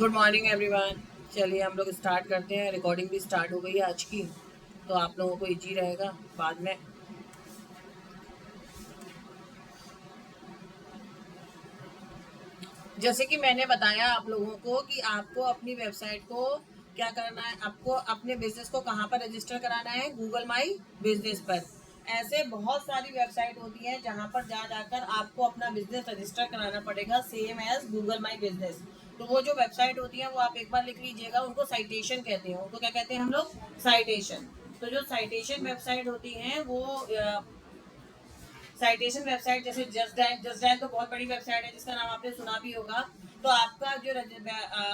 Good morning everyone. चलिए हम लोग स्टार्ट करते हैं। रिकॉर्डिंग भी स्टार्ट हो गई है आज की, तो आप लोगों को इजी रहेगा बाद में। जैसे कि मैंने बताया आप लोगों को कि आपको अपनी वेबसाइट को क्या करना है, आपको अपने बिजनेस को कहाँ पर रजिस्टर कराना है, गूगल माई बिजनेस पर। ऐसे बहुत सारी वेबसाइट होती है जहाँ पर जा जाकर आपको अपना बिजनेस रजिस्टर कराना पड़ेगा, same as Google my business. तो वो जो वेबसाइट होती है वो आप एक बार लिख लीजिएगा, उनको साइटेशन कहते हैं। उनको क्या कहते हैं हम लोग? साइटेशन। तो जो साइटेशन वेबसाइट होती हैं वो साइटेशन वेबसाइट जैसे जस्ट डायल तो बहुत बड़ी वेबसाइट है जिसका नाम आपने सुना भी होगा। तो आपका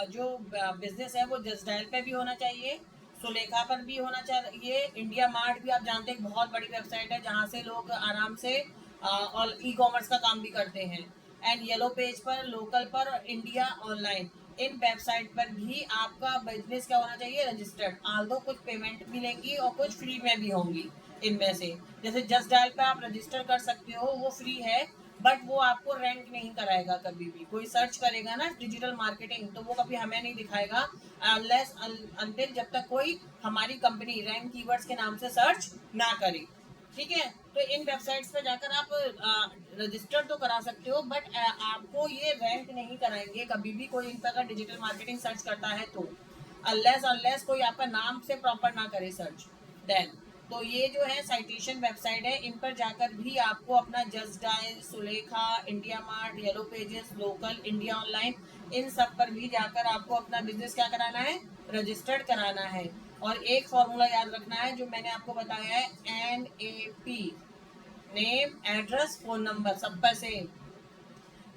जो बिजनेस है वो जस्ट डायल पे भी होना चाहिए, सुलेखा पर भी होना चाहिए, इंडिया मार्ट भी आप जानते हैं बहुत बड़ी वेबसाइट है जहाँ से लोग आराम से और ई कॉमर्स का काम भी करते हैं। एंड येलो पेज पर, लोकल पर और इंडिया ऑनलाइन, इन वेबसाइट पर भी आपका बिजनेस क्या होना चाहिए? रजिस्टर्ड। आल्दो कुछ पेमेंट मिलेंगी और कुछ फ्री में भी होंगी इनमें से। जैसे जस्ट डायल पे आप रजिस्टर कर सकते हो, वो फ्री है, बट वो आपको रैंक नहीं कराएगा कभी भी। कोई सर्च करेगा ना डिजिटल मार्केटिंग तो वो कभी हमें नहीं दिखाएगा अनलेस अनटिल जब तक कोई हमारी कंपनी रैंक कीवर्ड्स के नाम से सर्च ना करे। ठीक है। तो इन वेबसाइट्स पे जाकर आप रजिस्टर तो करा सकते हो, बट आपको ये रैंक नहीं कराएंगे कभी भी कोई इन पर अगर डिजिटल मार्केटिंग सर्च करता है तो। अनलेस अनलेस कोई आपका नाम से प्रॉपर ना करे सर्च, देन। तो ये जो है साइटेशन वेबसाइट है, इन पर जाकर भी आपको अपना just dial, Sulekha, India mart, yellow pages, local, India online, इन सब पर भी जाकर आपको अपना बिजनेस क्या कराना है? रजिस्टर्ड कराना है। और एक फॉर्मूला याद रखना है जो मैंने आपको बताया है, NAP, name address phone number, सब पर सेम,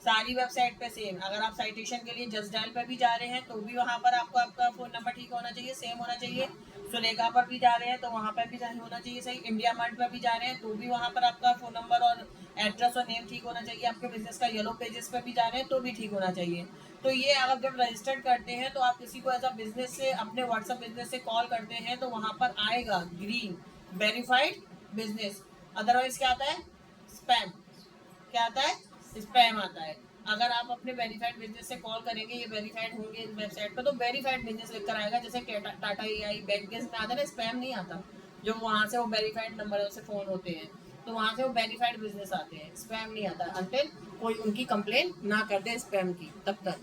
सारी वेबसाइट पे सेम। अगर आप साइटेशन के लिए जस्ट डायल पर भी जा रहे हैं तो भी वहाँ पर आपको आपका फ़ोन नंबर ठीक होना चाहिए, सेम होना चाहिए। सुलेखा पर भी जा रहे हैं तो वहाँ पर भी सही होना चाहिए सही। इंडिया मार्ट पर भी जा रहे हैं तो भी वहाँ पर आपका फ़ोन नंबर और एड्रेस और नेम ठीक होना चाहिए। आपके बिजनेस का येलो पेजेस पर भी जा रहे हैं तो भी ठीक होना चाहिए। तो ये अगर जब रजिस्टर्ड करते हैं तो आप किसी को एज अ बिजनेस से, अपने व्हाट्सअप बिजनेस से कॉल करते हैं तो वहाँ पर आएगा ग्रीन वेरीफाइड बिजनेस। अदरवाइज क्या आता है? स्पैम। क्या आता है? स्पैम आता है। अगर आप अपने वेरीफाइड बिजनेस से कॉल करेंगे, ये वेरीफाइड होंगे इस वेबसाइट पर, तो वेरीफाइड बिजनेस लिख कर आएगा। जैसे टाटा AI बैंक के में आता है ना, स्पैम नहीं आता। जो वहाँ से वो वेरीफाइड नंबर से फ़ोन होते हैं तो वहाँ से वो वेरीफाइड बिजनेस आते हैं, स्पैम नहीं आता अनटिल कोई उनकी कंप्लेन ना कर दे स्पैम की, तब तक।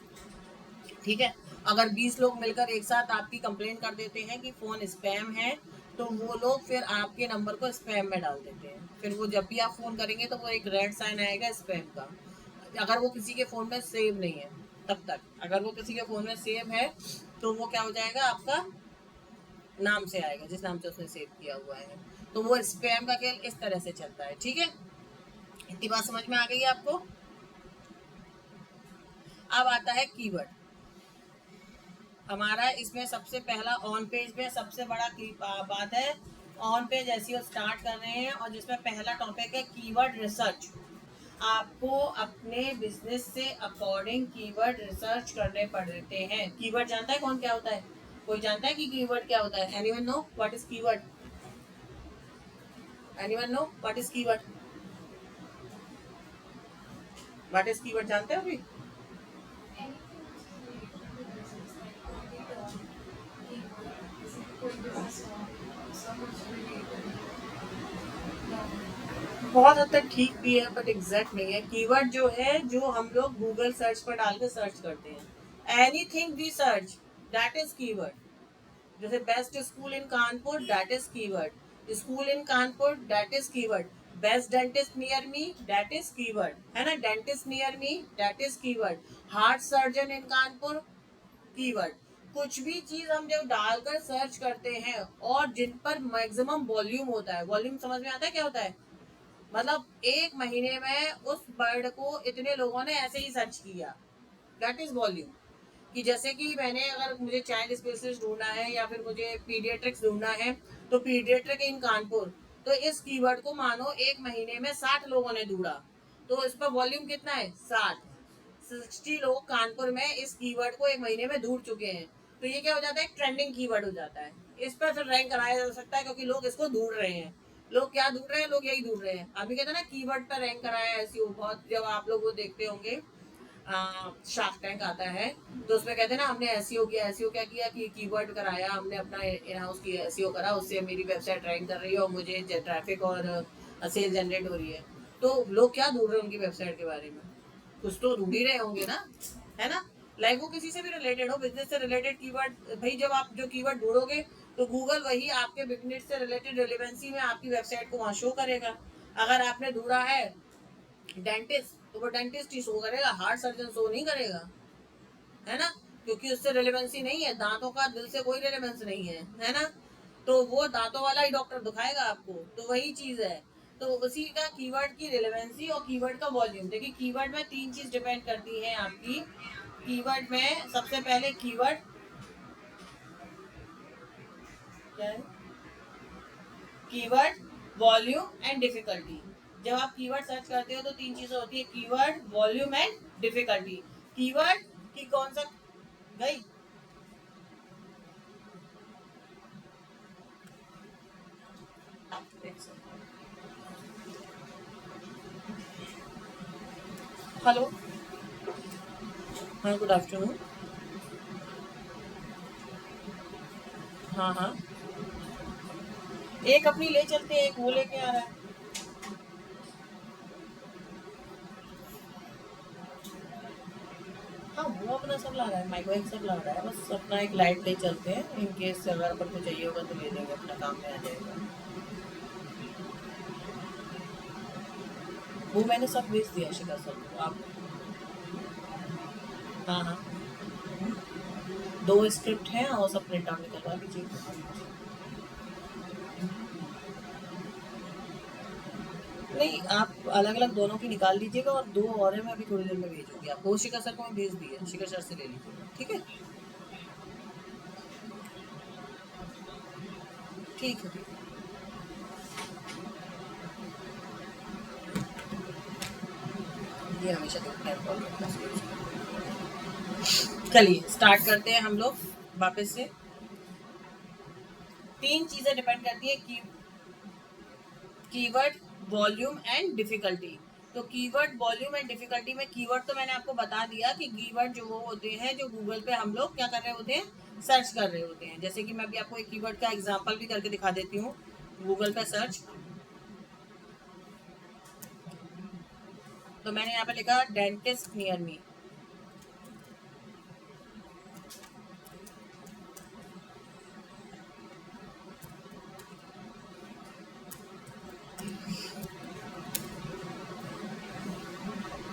ठीक है। अगर 20 लोग मिलकर एक साथ आपकी कंप्लेन कर देते हैं कि फ़ोन स्पैम है, तो वो लोग फिर आपके नंबर को स्पैम में डाल देते हैं। फिर वो जब भी आप फ़ोन करेंगे तो वो एक रेड साइन आएगा स्पैम का। अगर वो किसी के फ़ोन में सेव नहीं है तब तक। अगर वो किसी के फ़ोन में सेव है तो वो क्या हो जाएगा? आपका नाम से आएगा, जिस नाम से उसने सेव किया हुआ है। तो वो स्पैम का खेल इस तरह से चलता है। ठीक है। इतनी बात समझ में आ गई है आपको? अब आता है कीवर्ड हमारा। इसमें सबसे पहला ऑन पेज में सबसे बड़ा बात है। ऑन पेज ऐसी स्टार्ट कर रहे हैं और जिसमें पहला टॉपिक है कीवर्ड रिसर्च। आपको अपने बिजनेस से अकॉर्डिंग कीवर्ड रिसर्च करने पड़ते हैं। कीवर्ड जानता है कौन क्या होता है? कोई जानता है कि कीवर्ड क्या होता है? Anyone know what is keyword? Anyone know what is keyword? What is keyword जानते हो अभी? बहुत हद तक ठीक भी है बट एग्जैक्ट नहीं है। कीवर्ड जो है, जो हम लोग गूगल सर्च पर डाल के सर्च करते हैं, anything we search, that is keyword. जैसे best school in Kanpur, that is keyword. School in Kanpur, that is keyword. Best dentist near me, that is keyword, है ना। Dentist near me, that is keyword. Heart surgeon in Kanpur, keyword. कुछ भी चीज हम जब डालकर search करते हैं और जिन पर मैक्सिमम वॉल्यूम होता है, वॉल्यूम समझ में आता है क्या होता है? मतलब एक महीने में उस वर्ड को इतने लोगों ने ऐसे ही सर्च किया, दैट इज वॉल्यूम। कि जैसे कि मैंने, अगर मुझे चाइल्ड स्पेशलिस्ट ढूंढना है या फिर मुझे पीडियाट्रिक्स ढूंढना है, तो पीडियाट्रिक इन कानपुर, तो इस कीवर्ड को मानो एक महीने में 60 लोगों ने ढूंढा, तो इस पर वॉल्यूम कितना है? 60 लोग कानपुर में इस कीवर्ड को एक महीने में ढूंढ चुके हैं। तो ये क्या हो जाता है? ट्रेंडिंग कीवर्ड हो जाता है। इस पर फिर रैंक कराया जा सकता है क्योंकि लोग इसको ढूंढ रहे हैं। लोग क्या ढूंढ रहे हैं? लोग यही ढूंढ रहे हैं। अभी कहते हैं ना कीवर्ड पर रैंक कराया, ऐसी बहुत जब आप लोग वो देखते होंगे शार्क टैंक आता है, तो उसमें कहते हैं ना हमने एसईओ किया, एसईओ क्या किया कि कीवर्ड कराया हमने, अपना इन हाउस की एसईओ करा, उससे मेरी वेबसाइट रैंक कर रही है और मुझे ट्रैफिक और सेल जनरेट हो रही है। तो लोग क्या ढूंढ रहे हैं उनकी वेबसाइट के बारे में, कुछ तो ढूंढ ही रहे होंगे ना, है ना। लाइक वो किसी से भी रिलेटेड हो, बिजनेस से रिलेटेड कीवर्ड, भाई जब आप जो कीवर्ड ढूंढोगे तो गूगल वही आपके बिजनेस से रिलेटेड रिलेवेंसी में आपकी वेबसाइट को वहाँ शो करेगा। अगर आपने ढूंढा है डेंटिस्ट, तो वो डेंटिस्ट ही शो करेगा, हार्ट सर्जन शो नहीं करेगा, है ना, क्योंकि उससे रिलेवेंसी नहीं है, दांतों का दिल से कोई रिलेवेंस नहीं है ना। तो वो दांतों वाला ही डॉक्टर दिखाएगा आपको, तो वही चीज है। तो उसी का कीवर्ड की रिलेवेंसी और कीवर्ड का वॉल्यूम। देखिए कीवर्ड में 3 चीज डिपेंड करती है आपकी। कीवर्ड में सबसे पहले कीवर्ड क्या है, कीवर्ड, वॉल्यूम एंड डिफिकल्टी। जब आप कीवर्ड सर्च करते हो तो 3 चीजें होती है, keyword, volume and difficulty. Keyword की कौन सा गई, हेलो, हाँ गुड आफ्टरनून, हाँ हाँ, एक अपनी ले चलते हैं, एक वो लेके आ रहा है। हाँ वो अपना सब ला रहा है, माइक्रोवेव सब ला रहा है, बस अपना एक लाइट ले चलते हैं, इन केस अगर अपन को चाहिए होगा तो ले लेंगे, अपना काम में आ जाएगा। वो मैंने सब भेज दिया शिखा सर को आप। हाँ हाँ, 2 स्क्रिप्ट हैं और सब प्रिंट आउट निकलवा लीजिए। नहीं आप अलग अलग दोनों की निकाल लीजिएगा, और 2 और है मैं अभी थोड़ी देर में भेजूंगी आपको, वो शिखा सर को मैं भेज दिया, शिखा सर से ले लीजिएगा, ठीक है। ठीक है, ठीक है, ये हमेशा तो खैर कॉल करता है। चलिए स्टार्ट करते हैं हम लोग वापस से। 3 चीजें डिपेंड करती है की कीवर्ड, वॉल्यूम एंड डिफिकल्टी। तो कीवर्ड, वॉल्यूम एंड डिफिकल्टी में कीवर्ड तो मैंने आपको बता दिया कि कीवर्ड जो वो होते हैं जो गूगल पे हम लोग क्या कर रहे होते हैं, सर्च कर रहे होते हैं। जैसे कि मैं अभी आपको एक कीवर्ड का एग्जांपल भी करके दिखा देती हूँ। गूगल पे सर्च, तो मैंने यहाँ पे लिखा डेंटिस्ट नियर मी।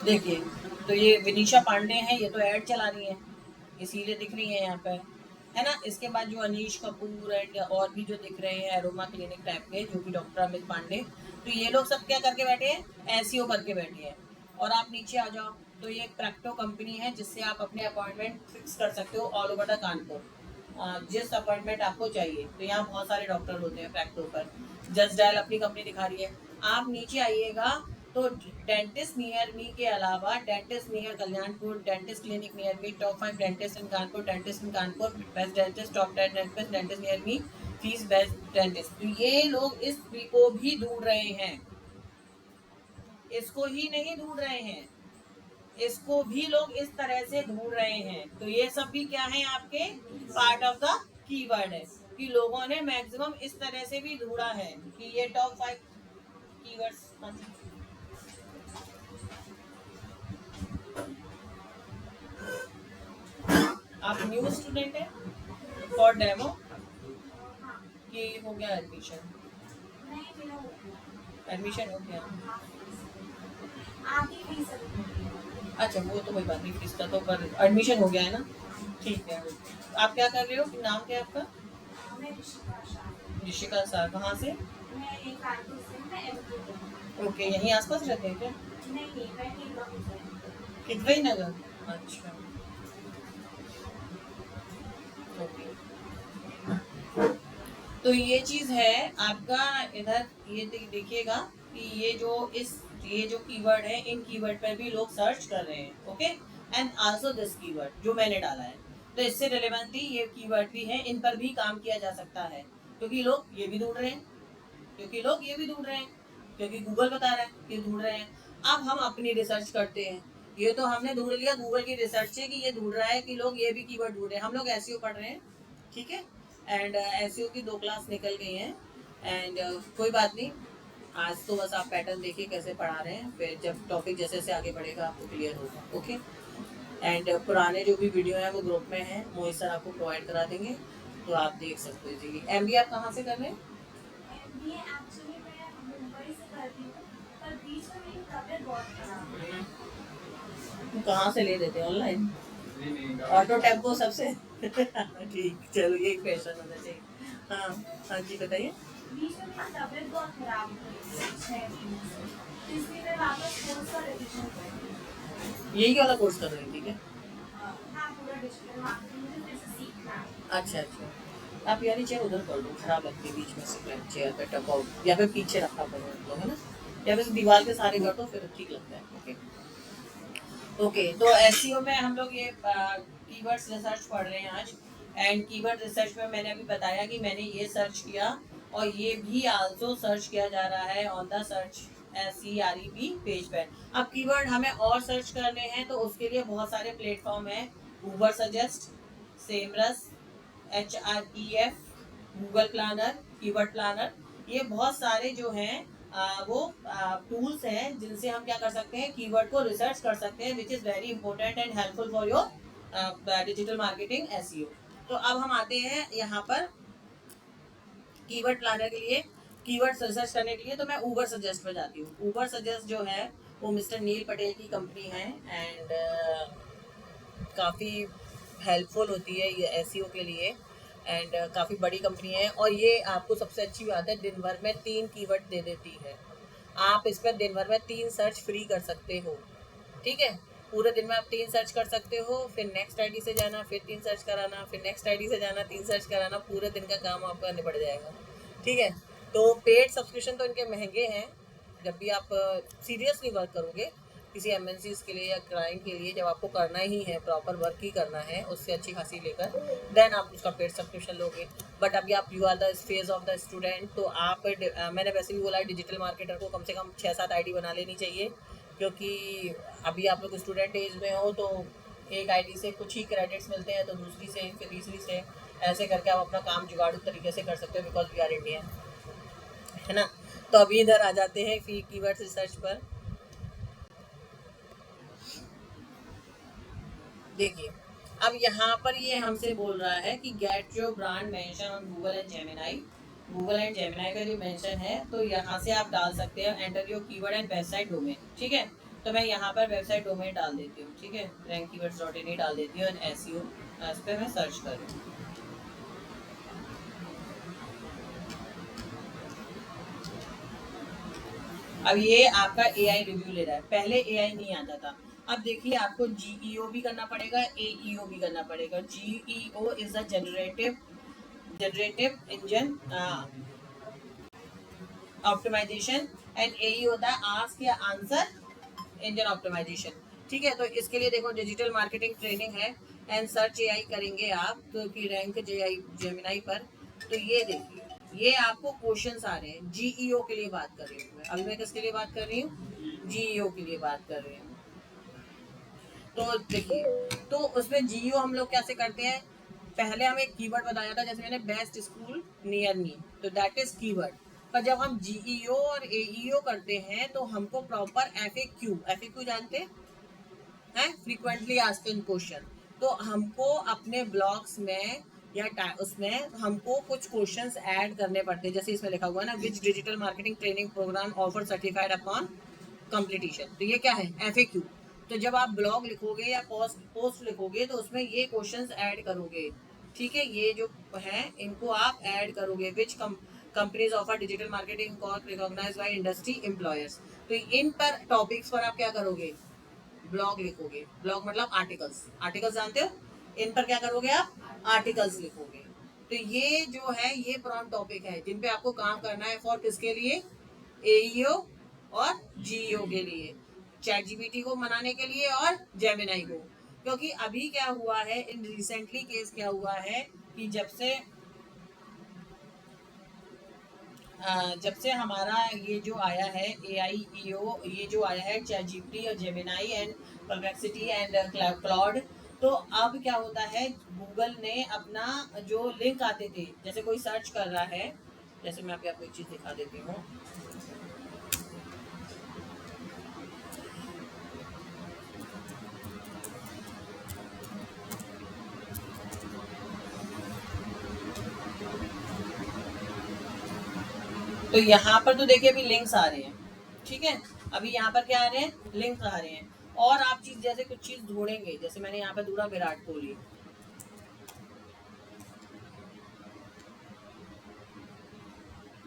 देखिए, तो ये विनीशा पांडे है, ये तो ऐड चला रही है इसीलिए दिख रही है यहाँ पे, है ना। इसके बाद जो अनीश कपूर एंड और भी जो दिख रहे हैं एरोमा क्लिनिक टाइप के, जो कि डॉक्टर अमित पांडे, तो ये लोग सब क्या करके बैठे हैं, एसईओ करके बैठे हैं। और आप नीचे आ जाओ, तो ये एक प्रैक्टो कंपनी है जिससे आप अपने अपॉइंटमेंट फिक्स कर सकते हो ऑल ओवर द कानपुर, जिस अपॉइंटमेंट आपको चाहिए। तो यहाँ बहुत सारे डॉक्टर होते हैं प्रैक्टो पर। जस्ट डायल अपनी कंपनी दिखा रही है। आप नीचे आइएगा तो डेंटिस्ट नियर मी के अलावा dentist near Kalyanpur, dentist clinic near me, top 5 dentist in Kanpur, dentist in Kanpur, best dentist, top 10 dentist, dentist near me, fees best dentist. तो ये लोग इस को भी ढूंढ रहे हैं, इसको ही नहीं ढूंढ रहे हैं, इसको भी लोग इस तरह से ढूंढ रहे हैं। तो ये सब भी क्या है, आपके पार्ट ऑफ द कीवर्ड है कि लोगों ने मैक्सिमम इस तरह से भी ढूंढा है कि ये टॉप 5 कीवर्ड्स। आप न्यू स्टूडेंट है फॉर डेमो कि हो गया एडमिशन, एडमिशन हो गया, अच्छा वो तो कोई बात नहीं, फीस का तो पर एडमिशन हो गया है ना, ठीक है। आप क्या कर रहे हो, नाम क्या है आपका? ऋषिका सर, कहाँ से? ओके, यहीं आसपास रहते हैं क्या? कितवई नगर, अच्छा ओके। तो ये चीज है आपका इधर, ये देखिएगा कि ये जो कीवर्ड है, इन कीवर्ड पर भी लोग सर्च कर रहे हैं, okay. And also this keyword जो मैंने डाला है, तो इससे रिलेवेंटली ये कीवर्ड भी है, इन पर भी काम किया जा सकता है, क्योंकि लोग ये भी ढूंढ रहे हैं, क्योंकि लोग ये भी ढूंढ रहे हैं, क्योंकि गूगल बता रहा है कि ढूंढ रहे हैं। अब हम अपनी रिसर्च करते हैं, ये तो हमने ढूंढ लिया गूगल की रिसर्च से कि ये ढूंढ रहा है कि लोग ये भी कीवर्ड ढूंढ रहे हैं। हम लोग एसईओ पढ़ रहे हैं, ठीक है। एंड एसईओ की 2 क्लास निकल गई हैं। एंड कोई बात नहीं, आज तो बस आप पैटर्न देखिए कैसे पढ़ा रहे हैं, फिर जब टॉपिक जैसे जैसे आगे बढ़ेगा आपको क्लियर होगा। ओके। एंड पुराने जो भी वीडियो हैं वो ग्रुप में हैं, मोहित सर आपको प्रोवाइड करा देंगे, तो आप देख सकते हो जी। एमबीए आप कहाँ से कर रहे हैं? एमबीए एक्चुअली मैं मुंबई से करती हूँ, पर बीच में मेरी तबीयत बहुत खराब है। कहाँ से ले लेते हैं? ऑनलाइन? ऑटो टेम्पो सबसे ठीक, चलो ये क्वेश्चन होना चाहिए। हाँ हाँ जी बताइए। बीच में मेरी तबीयत बहुत खराब हो गई 6 महीने से, तो इसलिए मैं वापस कोर्स का रिवीजन कर रही हूँ। यही वाला कोर्स कर रही थी क्या? हाँ, पूरा डिजिटल मार्केटिंग मुझे फिर से सीखना है। अच्छा अच्छा, आप यानी चेयर उधर कर लो, खराब लगती है बीच में से चेयर पे टप आउट, या फिर पीछे रखा करो आप लोग, है ना, या फिर दीवार के सारे कर दो फिर ठीक लगता है। ओके ओके, तो एसईओ में हम लोग ये कीवर्ड्स रिसर्च पढ़ रहे हैं आज। एंड कीवर्ड रिसर्च में मैंने अभी बताया कि मैंने ये सर्च किया, और ये भी आल्सो सर्च किया जा रहा है on the search SEREB page पर। अब कीवर्ड हमें और सर्च करने हैं तो उसके लिए बहुत सारे प्लेटफॉर्म हैं, Google suggest, Semrush, HREF, Google planner, keyword planner, ये बहुत सारे जो हैं वो टूल्स हैं जिनसे हम क्या कर सकते हैं, कीवर्ड को रिसर्च कर सकते हैं, which is very important and helpful for your digital marketing SEO. तो अब हम आते हैं यहाँ पर कीवर्ड प्लानर के लिए, कीवर्ड रिसर्च करने के लिए। तो मैं ऊबर सजेस्ट पर जाती हूँ। ऊबर सजेस्ट जो है वो मिस्टर नील पटेल की कंपनी है, एंड काफ़ी हेल्पफुल होती है ये एसईओ के लिए, एंड काफ़ी बड़ी कंपनी है। और ये आपको सबसे अच्छी बात है, दिन भर में 3 कीवर्ड दे देती है। आप इस पर दिन भर में 3 सर्च फ्री कर सकते हो, ठीक है। पूरे दिन में आप 3 सर्च कर सकते हो, फिर नेक्स्ट आईडी से जाना, फिर 3 सर्च कराना, फिर नेक्स्ट आईडी से जाना, 3 सर्च कराना, पूरे दिन का काम आपका निपट जाएगा, ठीक है। तो पेड सब्सक्रिप्शन तो इनके महंगे हैं। जब भी आप सीरियसली वर्क करोगे किसी एमएनसीज के लिए या क्लाइंट के लिए, जब आपको करना ही है, प्रॉपर वर्क ही करना है उससे अच्छी खासी लेकर, देन आप उसका पेड सब्सक्रिप्शन लोगे। बट अभी आप you are the phase of the student, तो आप मैंने वैसे भी बोला है डिजिटल मार्केटर को कम से कम 6-7 आईडी बना लेनी चाहिए, क्योंकि अभी आप लोग स्टूडेंट एज में हो, तो एक आईडी से कुछ ही क्रेडिट्स मिलते हैं, तो दूसरी से, फिर तीसरी से, ऐसे करके आप अपना काम जुगाड़ू तरीके से कर सकते हो, बिकॉज वी आर इंडियन, है ना। तो अभी इधर आ जाते हैं फिर कीवर्ड्स रिसर्च पर। देखिए, अब यहाँ पर ये हमसे बोल रहा है कि get your brand mention on Google and Gemini. Google and Gemini का जो मेंशन है, तो यहाँ से आप डाल सकते हैं enter your keyword and website domain, ठीक है। तो मैं यहाँ पर वेबसाइट डोमेन डाल देती हूँ, ठीक है, rankKeywords.in ही डाल देती हूँ, एंड एसईओ इस पर मैं सर्च कर रही हूँ। अब ये आपका AI रिव्यू ले रहा है, पहले AI नहीं आता था। अब देखिए, आपको GEO भी करना पड़ेगा, AEO भी करना पड़ेगा। GEO is a generative engine optimisation, and AE होता है आस्क या आंसर इंजन ऑप्टिमाइजेशन, ठीक है। तो इसके लिए देखो, डिजिटल मार्केटिंग ट्रेनिंग है, एंड सर्च AI करेंगे आप, तो कि रैंक जेमिनाई पर। तो ये देखिए, ये आपको क्वेश्चंस आ रहे हैं, GEO के लिए बात कर रही हूँ मैं। अभी मैं किसके लिए बात कर रही हूँ? GEO के लिए बात कर रही हूँ। तो देखिए, तो उसमें GEO हम लोग कैसे करते हैं, पहले हम एक कीवर्ड बताया था, जैसे मैंने बेस्ट स्कूल नियर मी, तो दैट इज कीवर्ड। पर जब हम GEO और AEO करते हैं, तो हमको प्रॉपर FAQ जानते हैं, फ्रीक्वेंटली आस्क्ड क्वेश्चन। तो हमको अपने ब्लॉग्स में या उसमें हमको कुछ क्वेश्चंस ऐड करने पड़ते हैं, जैसे इसमें लिखा हुआ है ना, which digital marketing training program offer certified upon completion, तो ये क्या है? FAQ। तो जब आप ब्लॉग लिखोगे या पोस्ट लिखोगे, तो उसमें ये क्वेश्चंस ऐड करोगे, ठीक है। ये जो है इनको आप ऐड करोगे, which companies offer digital marketing corp recognised by industry employers. तो इन पर टॉपिक्स पर आप क्या करोगे? ब्लॉग लिखोगे। ब्लॉग मतलब आर्टिकल्स, आर्टिकल्स जानते हो, इन पर क्या करोगे आप? आर्टिकल्स लिखोगे। तो ये जो है ये प्रॉम्प्ट टॉपिक है जिन पे आपको काम करना है, फॉर किसके लिए? AEO और GEO के लिए, चैट जीपीटी को मनाने के लिए और जेमिनाई को। क्योंकि अभी क्या हुआ है, इन रिसेंटली केस क्या हुआ है कि जब से जब से हमारा ये जो आया है AIEO, ये जो आया है चैट जीपीटी और Gemini and perplexity and cloud, तो अब क्या होता है, गूगल ने अपना जो लिंक आते थे, जैसे कोई सर्च कर रहा है, जैसे मैं अभी आपको एक चीज़ दिखा देती हूँ। तो यहाँ पर तो देखिए अभी लिंक्स आ रहे हैं, ठीक है, अभी यहाँ पर क्या आ रहे हैं, लिंक्स आ रहे हैं। और आप चीज जैसे कुछ चीज ढूंढेंगे, जैसे मैंने यहाँ पे ढूंढा विराट कोहली,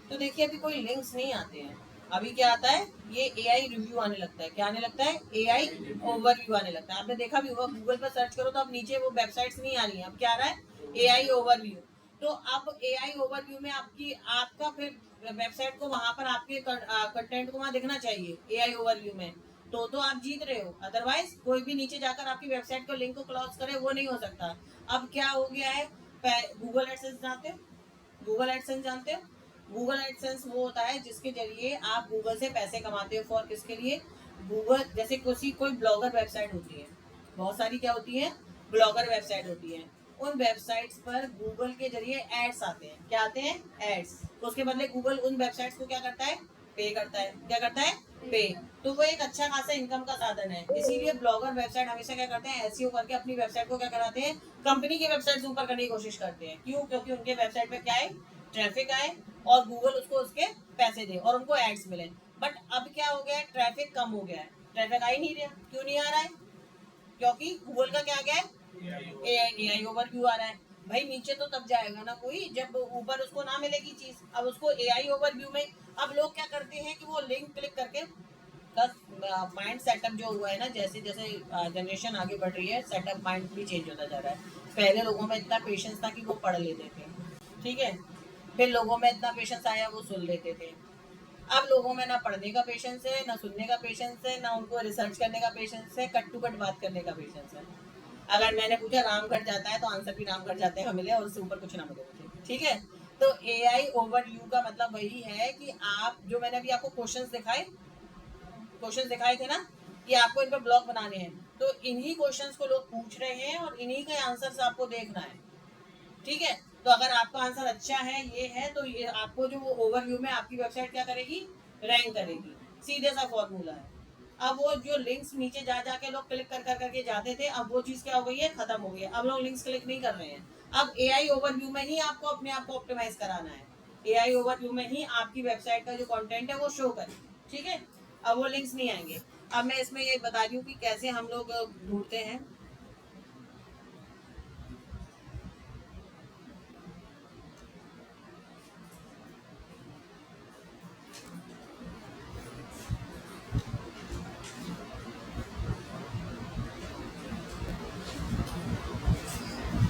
तो देखिए अभी कोई लिंक्स नहीं आते हैं। अभी क्या आता है, ये AI रिव्यू आने लगता है। क्या आने लगता है, AI ओवरव्यू आने लगता है। आपने देखा भी होगा, गूगल पर सर्च करो तो अब नीचे वो वेबसाइट्स नहीं आ रही हैं, अब क्या आ रहा है, AI ओवरव्यू। तो अब AI ओवरव्यू में आपका फिर वेबसाइट को वहां पर आपके कंटेंट को वहां दिखना चाहिए AI ओवरव्यू में, तो आप जीत रहे हो। अदरवाइज कोई भी नीचे जाकर आपकी वेबसाइट को लिंक को क्लोज करे, वो नहीं हो सकता। अब क्या हो गया है, गूगल एडसेंस जानते हो, गूगल एडसेंस जानते हो, गूगल एडसेंस वो होता है जिसके जरिए आप गूगल से पैसे कमाते हो। फॉर किसके लिए, गूगल जैसे कोई ब्लॉगर वेबसाइट होती है, बहुत सारी क्या होती है, ब्लॉगर वेबसाइट होती है, उन वेबसाइट्स पर गूगल के जरिए एड्स आते हैं। क्या आते हैं, एड्स। तो उसके बदले गूगल उन वेबसाइट्स को क्या करता है, पे करता है। क्या करता है, पे। तो वो एक अच्छा खासा इनकम का साधन है। इसीलिए ब्लॉगर वेबसाइट हमेशा क्या करते हैं, एसईओ करके अपनी वेबसाइट को क्या कराते हैं, कंपनी की वेबसाइट ऊपर करने की कोशिश करते हैं। क्यों, क्योंकि उनके वेबसाइट पे क्या है, ट्रैफिक आए और गूगल उसको उसके पैसे दे और उनको एड्स मिले। बट अब क्या हो गया है, ट्रैफिक कम हो गया है, ट्रैफिक आ ही नहीं रहा। क्यों नहीं आ रहा है, क्योंकि गूगल का क्या आ गया है, AI ओवरव्यू आ रहा है। भाई नीचे तो तब जाएगा ना कोई जब ऊपर उसको ना मिलेगी चीज। अब उसको AI ओवरव्यू में, अब लोग क्या करते हैं कि वो लिंक क्लिक करके, बस माइंड सेटअप जो हुआ है ना, जैसे जैसे जनरेशन आगे बढ़ रही है, सेटअप माइंड भी चेंज होता जा रहा है। पहले लोगों में इतना पेशेंस था कि वो पढ़ लेते थे, ठीक है, फिर लोगों में इतना पेशेंस आया वो सुन लेते थे। अब लोगों में ना पढ़ने का पेशेंस है, ना सुनने का पेशेंस है, ना उनको रिसर्च करने का पेशेंस है, कट टू कट बात करने का पेशेंस है। अगर मैंने पूछा राम कट जाता है तो आंसर भी राम कट जाते हैं मिले, और उससे ऊपर कुछ ना मिले मुझे, ठीक है। तो AI ओवरव्यू का मतलब वही है कि आप जो मैंने अभी आपको क्वेश्चन दिखाए थे ना, कि आपको इन पर ब्लॉग बनाने हैं, तो इन्हीं क्वेश्चंस को लोग पूछ रहे हैं और इन्हीं के आंसर आपको देखना है, ठीक है। तो अगर आपका आंसर अच्छा है, ये है, तो ये आपको जो वो ओवरव्यू में आपकी वेबसाइट क्या करेगी, रैंक करेगी। सीधे सा फॉर्मूला है। अब वो जो लिंक्स नीचे जा जाके लोग क्लिक कर कर करके जाते थे, अब वो चीज क्या हो गई है, खत्म हो गई है। अब लोग लिंक्स क्लिक नहीं कर रहे हैं। अब AI ओवरव्यू में ही आपको अपने आप को ऑप्टिमाइज कराना है। AI ओवरव्यू में ही आपकी वेबसाइट का जो कंटेंट है वो शो करे, ठीक है। अब वो लिंक्स नहीं आएंगे। अब मैं इसमें ये बता रही हूँ कि कैसे हम लोग ढूंढते हैं।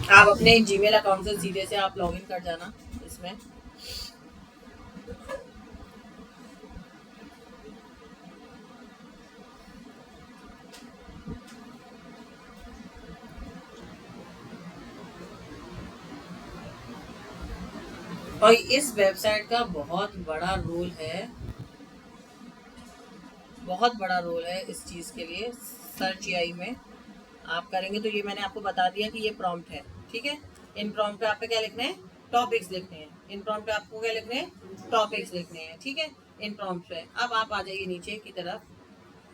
आप अपने जीमेल अकाउंट से सीधे से आप लॉगिन कर जाना इसमें। और इस वेबसाइट का बहुत बड़ा रोल है, बहुत बड़ा रोल है इस चीज़ के लिए। सर्च AI में आप करेंगे तो ये मैंने आपको बता दिया कि ये प्रॉम्प्ट है, ठीक है। इन प्रॉम्प्ट पे आपको क्या लिखने हैं, टॉपिक्स लिखने हैं। इन प्रॉम्प्ट पे आपको क्या लिखने हैं, टॉपिक्स लिखने हैं, ठीक है। इन प्रॉम्प्ट पे अब आप आ जाइए नीचे की तरफ।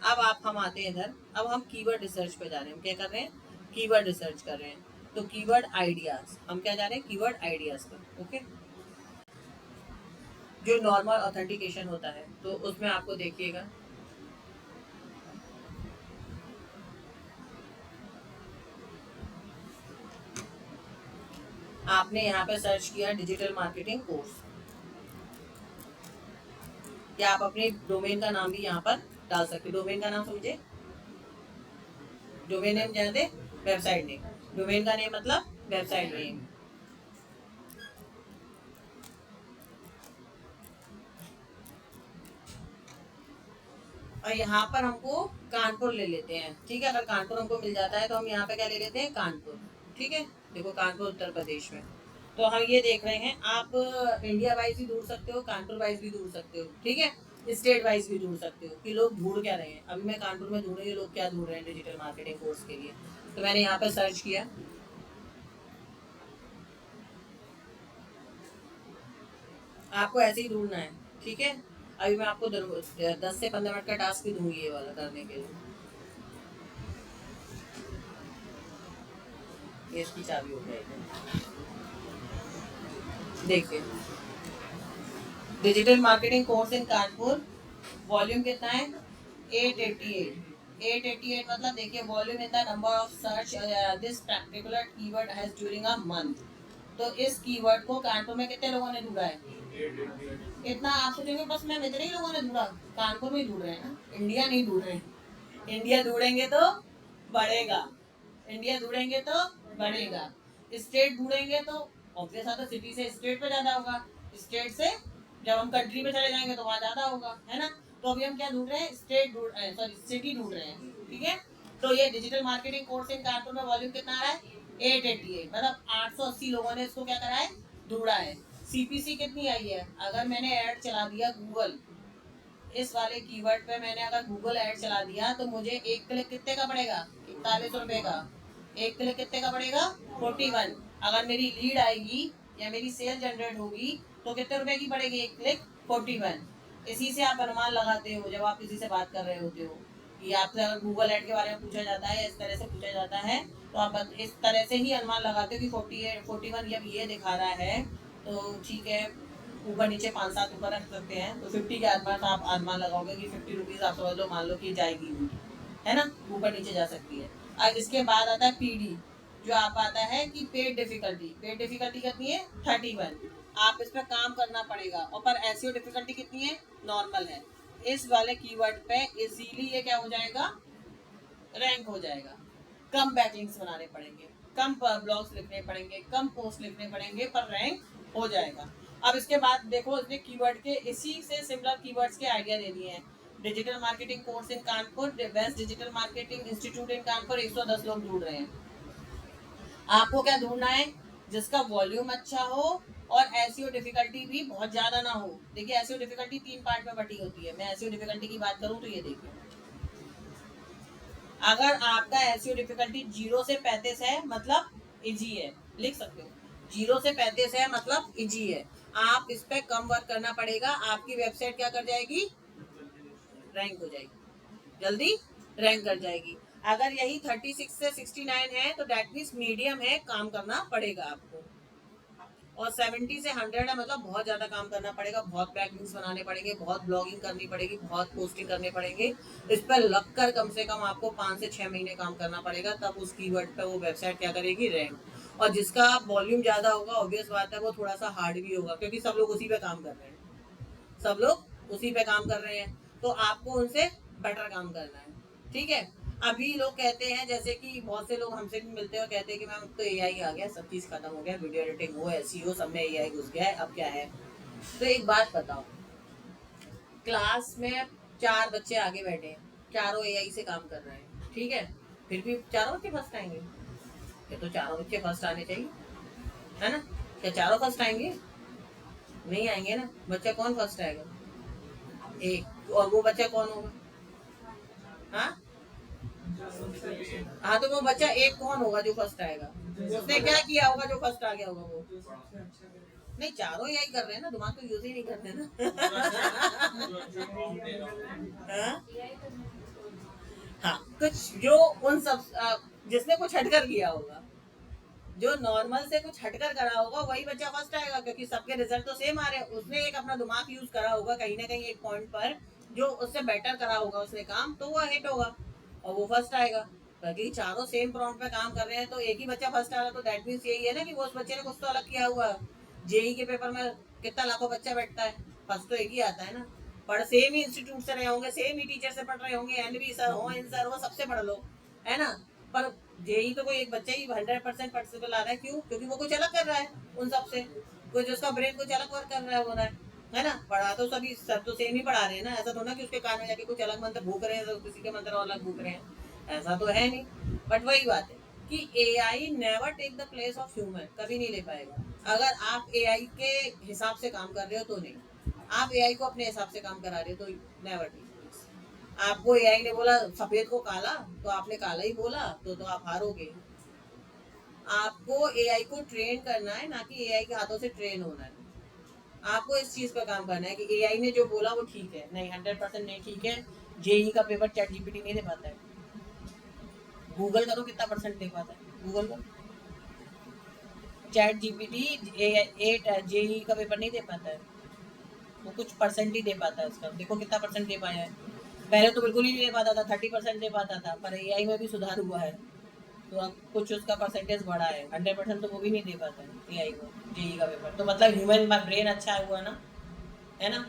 अब हम आते हैं इधर। अब हम कीवर्ड रिसर्च पे जा रहे हैं। हम क्या कर रहे हैं, कीवर्ड रिसर्च कर रहे हैं। तो कीवर्ड आइडियाज, हम क्या जा रहे हैं, कीवर्ड आइडियाज पर, ओके। जो नॉर्मल ऑथेंटिकेशन होता है तो उसमें आपको देखिएगा, आपने यहाँ पे सर्च किया डिजिटल मार्केटिंग कोर्स, या आप अपने डोमेन का नाम भी यहाँ पर डाल सकते हो। डोमेन का नाम समझे, डोमेन नेम जानते, वेबसाइट नेम। डोमेन का नेम मतलब वेबसाइट नेम। और यहाँ पर हमको कानपुर ले लेते हैं, ठीक है। अगर कानपुर हमको मिल जाता है तो हम यहाँ पे क्या ले लेते हैं, कानपुर, ठीक है। देखो कानपुर उत्तर प्रदेश में, तो हम ये देख रहे हैं, आप इंडिया वाइज भी ढूंढ सकते हो, कानपुर वाइज भी ढूंढ सकते हो, ठीक है, स्टेट वाइज भी ढूंढ सकते हो कि लोग ढूंढ क्या रहे हैं। अभी मैं कानपुर में ढूंढ रही हूँ लोग क्या ढूंढ रहे हैं डिजिटल मार्केटिंग कोर्स के लिए। तो मैंने यहाँ पे सर्च किया, आपको ऐसे ही ढूंढना है, ठीक है। अभी मैं आपको 10 से 15 मिनट का टास्क भी दूंगी ये वाला करने के लिए। ये इसकी चाबी हो जाएगी, देखिए digital marketing course in Kanpur, volume कितना है 888। 888 मतलब देखिए volume in the number of search this particular keyword has during a month. तो इस कीवर्ड को कानपुर में कितने लोगों ने ढूंढा है? इतना आप सोचेंगे बस मैम इतने ही लोगों ने ढूंढा, कानपुर में ही ढूंढ रहे हैं ना, इंडिया नहीं ढूंढ रहे हैं। इंडिया ढूंढेंगे तो बढ़ेगा, इंडिया ढूंढेंगे तो बढ़ेगा, स्टेट ढूंढेंगे तो ऑब्वियस है, तो सिटी से स्टेट पे ज्यादा होगा, स्टेट से जब हम कंट्री में चले जाएंगे तो वहाँ ज्यादा होगा, है ना। तो अभी हम क्या ढूंढ रहे हैं, स्टेट ढूंढ सॉरी सिटी ढूंढ रहे हैं, ठीक है। तो ये digital marketing course in Kanpur में वॉल्यूम कितना आ रहा है 888, मतलब 880 लोगों ने इसको क्या करा है, ढूंढा है। सीपीसी कितनी आई है, अगर मैंने ऐड चला दिया गूगल, इस वाले कीवर्ड पे मैंने अगर गूगल ऐड चला दिया तो मुझे एक क्लिक कितने का पड़ेगा, 41 रुपए का। एक क्लिक कितने का पड़ेगा 41। अगर मेरी लीड आएगी या मेरी सेल जनरेट होगी तो कितने रुपए की पड़ेगी एक क्लिक 41। इसी से आप अनुमान लगाते हो जब आप किसी से बात कर रहे होते हो कि आपसे अगर गूगल ऐड के बारे में पूछा जाता है या इस तरह से पूछा जाता है, तो आप इस तरह से ही अनुमान लगाते हो कि 41 जब ये दिखा रहा है तो ठीक है, ऊपर नीचे 5-7 ऊपर रख सकते हैं, तो 50 के आसपास आप अनुमान लगाओगे कि 50 रुपीज आप समझ लो, मान लो कि जाएगी भी, है ना, ऊपर नीचे जा सकती है। अब इसके बाद आता है पीडी, जो आप आता है कि पेड डिफिकल्टी। पेड डिफिकल्टी कितनी है 31, आप इस पर काम करना पड़ेगा। और पर एसईओ डिफिकल्टी कितनी है, नॉर्मल है। इस वाले कीवर्ड पे इजीली ये क्या हो जाएगा, रैंक हो जाएगा। कम बैकलिंक्स बनाने पड़ेंगे, कम ब्लॉग्स लिखने पड़ेंगे, कम पोस्ट लिखने पड़ेंगे, पर रैंक हो जाएगा। अब इसके बाद देखो इसने कीवर्ड के इसी से सिमिलर कीवर्ड्स के आइडिया दे दिए हैं। Digital marketing course in Kanpur, best digital marketing institute इन कानपुर, 110 लोग ढूंढ रहे हैं। आपको क्या ढूंढना है, जिसका वॉल्यूम अच्छा हो और एसईओ डिफिकल्टी भी बहुत ज्यादा ना हो। देखिए एसईओ डिफिकल्टी 3 पार्ट में बटी होती है। मैं एसईओ डिफिकल्टी की बात करूं तो ये देखिए, अगर आपका एसईओ डिफिकल्टी 0 से 35 है मतलब इजी है, लिख सकते हो 0 से 35 है मतलब इजी है। आप इस पे कम वर्क करना पड़ेगा, आपकी वेबसाइट क्या कर जाएगी, रैंक हो जाएगी, जल्दी रैंक कर जाएगी। अगर यही 36 से 69 है तो डेट मीन्स मीडियम है, काम करना पड़ेगा आपको। और 70 से 100 है मतलब बहुत ज्यादा काम करना पड़ेगा, बहुत बैकलिंक्स बनाने पड़ेंगे, बहुत ब्लॉगिंग करनी पड़ेगी, बहुत पोस्टिंग करने पड़ेंगे। इस पर लगकर कम से कम आपको 5 से 6 महीने काम करना पड़ेगा, तब उस कीवर्ड पे वो वेबसाइट क्या करेगी, रैंक। और जिसका वॉल्यूम ज्यादा होगा ऑब्वियस बात है वो थोड़ा सा हार्ड भी होगा, क्योंकि सब लोग उसी पे काम कर रहे हैं, सब लोग उसी पे काम कर रहे हैं, तो आपको उनसे बेटर काम करना है, ठीक है। अभी लोग कहते हैं, जैसे कि बहुत से लोग हमसे भी मिलते हैं और कहते हैं कि मैम तो एआई आ गया, सब चीज़ खत्म हो गया, वीडियो एडिटिंग हो, एसईओ सब में एआई घुस गया है, अब क्या है। तो एक बात बताओ, क्लास में 4 बच्चे आगे बैठे हैं, चारों एआई से काम कर रहे हैं, ठीक है, फिर भी चारों बच्चे फर्स्ट आएंगे? ये तो चारों बच्चे फर्स्ट आने चाहिए, है ना। क्या चारों फर्स्ट आएंगे? नहीं आएंगे ना। बच्चा कौन फर्स्ट आएगा, एक, और वो बच्चा कौन होगा, हाँ हाँ, तो वो बच्चा एक कौन होगा जो फर्स्ट आएगा, उसने क्या किया होगा जो फर्स्ट आ गया होगा वो। नहीं, चारों यही कर रहे हैं ना, दिमाग तो यूज ही नहीं करते ना। हाँ? हाँ, कुछ जो उन सब जिसने कुछ हटकर किया होगा, जो नॉर्मल से कुछ हटकर करा होगा वही बच्चा फर्स्ट आएगा, क्योंकि सबके रिजल्ट तो सेम आ रहे हैं। उसने एक अपना दिमाग यूज करा होगा कहीं ना कहीं एक पॉइंट पर, जो उससे बेटर करा होगा उसने काम, तो वो हिट होगा और वो फर्स्ट आएगा। क्योंकि चारों सेम प्रॉम्प्ट पे काम कर रहे हैं तो एक ही बच्चा फर्स्ट आ रहा है, तो दैट मीन्स यही है ना कि वो उस बच्चे ने कुछ तो अलग किया हुआ है। जेई के पेपर में कितना लाखों बच्चा बैठता है, फर्स्ट तो एक ही आता है ना। पढ़ सेम ही इंस्टीट्यूट से रहे होंगे, सेम ही टीचर से पढ़ रहे होंगे, एनबी सर हो, इन सर हो, सबसे पढ़ लो, है ना। पर जेई तो कोई एक बच्चा ही 100% पार्टिसिपल आ रहा है, क्यों? क्योंकि वो कुछ अलग कर रहा है उन सबसे, कुछ उसका ब्रेन कुछ अलग वर्क कर रहा है, हो रहा है ना। पढ़ा तो सभी सब तो सेम ही पढ़ा रहे हैं ना, ऐसा तो ना कि उसके कान में जाके कुछ अलग मंत्र भूख रहे हैं तो किसी के मंत्र और अलग भूख रहे हैं, ऐसा तो है नहीं। बट वही बात है कि AI never take the place of human, कभी नहीं ले पाएगा। अगर आप AI के हिसाब से काम कर रहे हो तो नहीं, आप AI को अपने हिसाब से काम करा रहे हो तो नेवर टेक प्लेस। आपको AI ने बोला सफेद को काला, तो आपने काला ही बोला, तो आप हारोगे। आपको AI को ट्रेन करना है, ना कि AI के हाथों से ट्रेन होना है। आपको इस चीज पर काम करना है कि AI ने जो बोला वो ठीक है, नहीं 100% नहीं ठीक है। जेई का पेपर ChatGPT नहीं दे पाता है। गूगल का तो कितना परसेंट दे पाता है गूगल का? ChatGPT 8 जेई का पेपर नहीं दे पाता है, वो कुछ परसेंट ही दे पाता है उसका। देखो कितना परसेंट दे पाया है। पहले तो बिल्कुल ही नहीं दे पाता था, 30% दे पाता था, पर AI में भी सुधार हुआ है, तो अब कुछ उसका परसेंटेज बढ़ा है। 100% तो वो भी नहीं दे पाता है AI को जेई का पेपर। तो मतलब ह्यूमन ब्रेन अच्छा हुआ ना, है ना?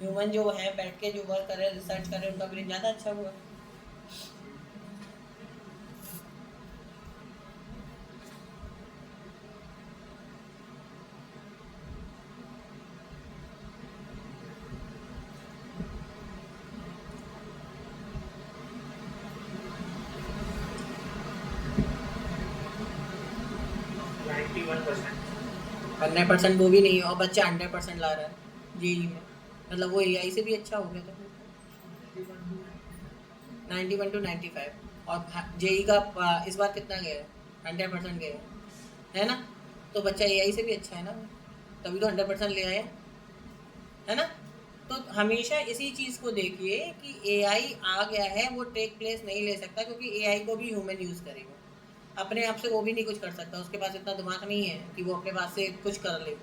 ह्यूमन जो है बैठ के जो वर्क करे, रिसर्च करे, उनका ब्रेन ज़्यादा अच्छा हुआ। 100% वो भी नहीं है, और बच्चा 100% ला रहा है जेई में, मतलब वो AI से भी अच्छा हो गया था। 91 to 95। और जेई का इस बार कितना गया है? 100% गया है ना? तो बच्चा AI से भी अच्छा है ना, तभी तो 100% ले आया है ना? तो हमेशा इसी चीज़ को देखिए कि AI आ गया है, वो टेक प्लेस नहीं ले सकता, क्योंकि AI को भी ह्यूमन यूज़ करेगा। अपने आप से वो भी नहीं कुछ कर सकता, उसके पास इतना दिमाग नहीं है कि वो अपने पास से कुछ कर ले।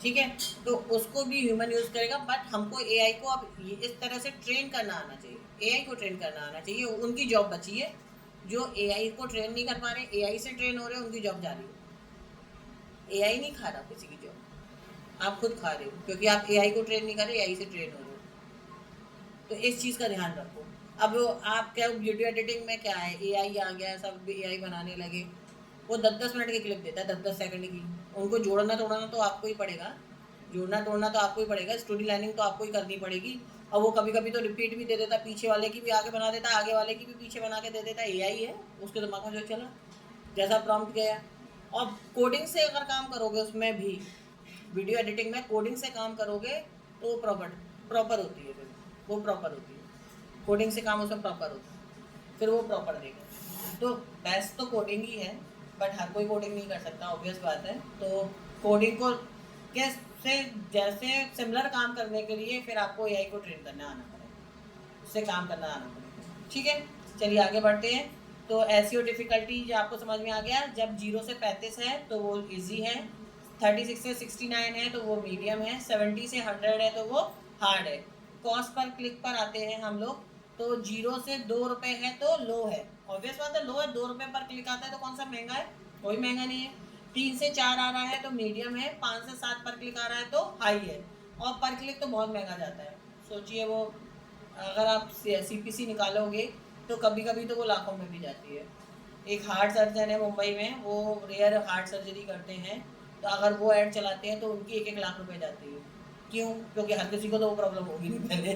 ठीक है, तो उसको भी ह्यूमन यूज़ करेगा, बट हमको AI को अब इस तरह से ट्रेन करना आना चाहिए। AI को ट्रेन करना आना चाहिए, उनकी जॉब बची है। जो AI को ट्रेन नहीं कर पा रहे, AI से ट्रेन हो रहे हैं, उनकी जॉब जा रही है। AI नहीं खा रहा किसी की जॉब, आप खुद खा रहे हो, क्योंकि आप AI को ट्रेन नहीं कर रहे, AI से ट्रेन हो रहे हो। तो इस चीज़ का ध्यान रखो। अब आप क्या, वीडियो एडिटिंग में क्या है, AI आ गया है, सब AI बनाने लगे। वो 10-10 मिनट की क्लिप देता है, 10-10 सेकंड की। उनको जोड़ना तोड़ना तो आपको ही पड़ेगा, जोड़ना तोड़ना तो आपको ही पड़ेगा, स्टोरी लाइनिंग तो आपको ही करनी पड़ेगी। और वो कभी कभी तो रिपीट भी दे देता, पीछे वाले की भी आगे बना देता, आगे वाले की भी पीछे बना के दे देता। AI है, उसके दिमाग में जो चला, जैसा प्रॉम्प्ट गया। और कोडिंग से अगर काम करोगे, उसमें भी वीडियो एडिटिंग में कोडिंग से काम करोगे तो वो प्रॉपर होती है, फिर वो प्रॉपर होती है। कोडिंग से काम उसमें प्रॉपर होता है, फिर वो प्रॉपर देगा। तो बेस्ट तो कोडिंग ही है, बट हर कोई कोडिंग नहीं कर सकता, ऑब्वियस बात है। तो कोडिंग को कैसे, जैसे सिमिलर काम करने के लिए फिर आपको AI को ट्रेन करना आना पड़ेगा, उससे काम करना आना पड़ेगा। ठीक है, चलिए आगे बढ़ते हैं। तो SEO डिफ़िकल्टी जो आपको समझ में आ गया, जब 0 से 35 है तो वो इजी है, 36 से 69 है तो वो मीडियम है, 70 से 100 है तो वो हार्ड है। कॉस्ट पर क्लिक पर आते हैं हम लोग, तो 0 से 2 रुपये है तो लो है, ऑब्वियस बात है, लो है। 2 रुपये पर क्लिक आता है तो कौन सा महंगा है? कोई महंगा नहीं है। 3 से 4 आ रहा है तो मीडियम है, 5 से 7 पर क्लिक आ रहा है तो हाई है, और पर क्लिक तो बहुत महंगा जाता है। सोचिए, वो अगर आप CPC निकालोगे तो कभी कभी तो वो लाखों में भी जाती है। एक हार्ट सर्जन है मुंबई में, वो रेयर हार्ट सर्जरी करते हैं, तो अगर वो ऐड चलाते हैं तो उनकी 1-1 लाख रुपए जाती है। क्यों? क्योंकि हर किसी को तो वो प्रॉब्लम होगी नहीं पहले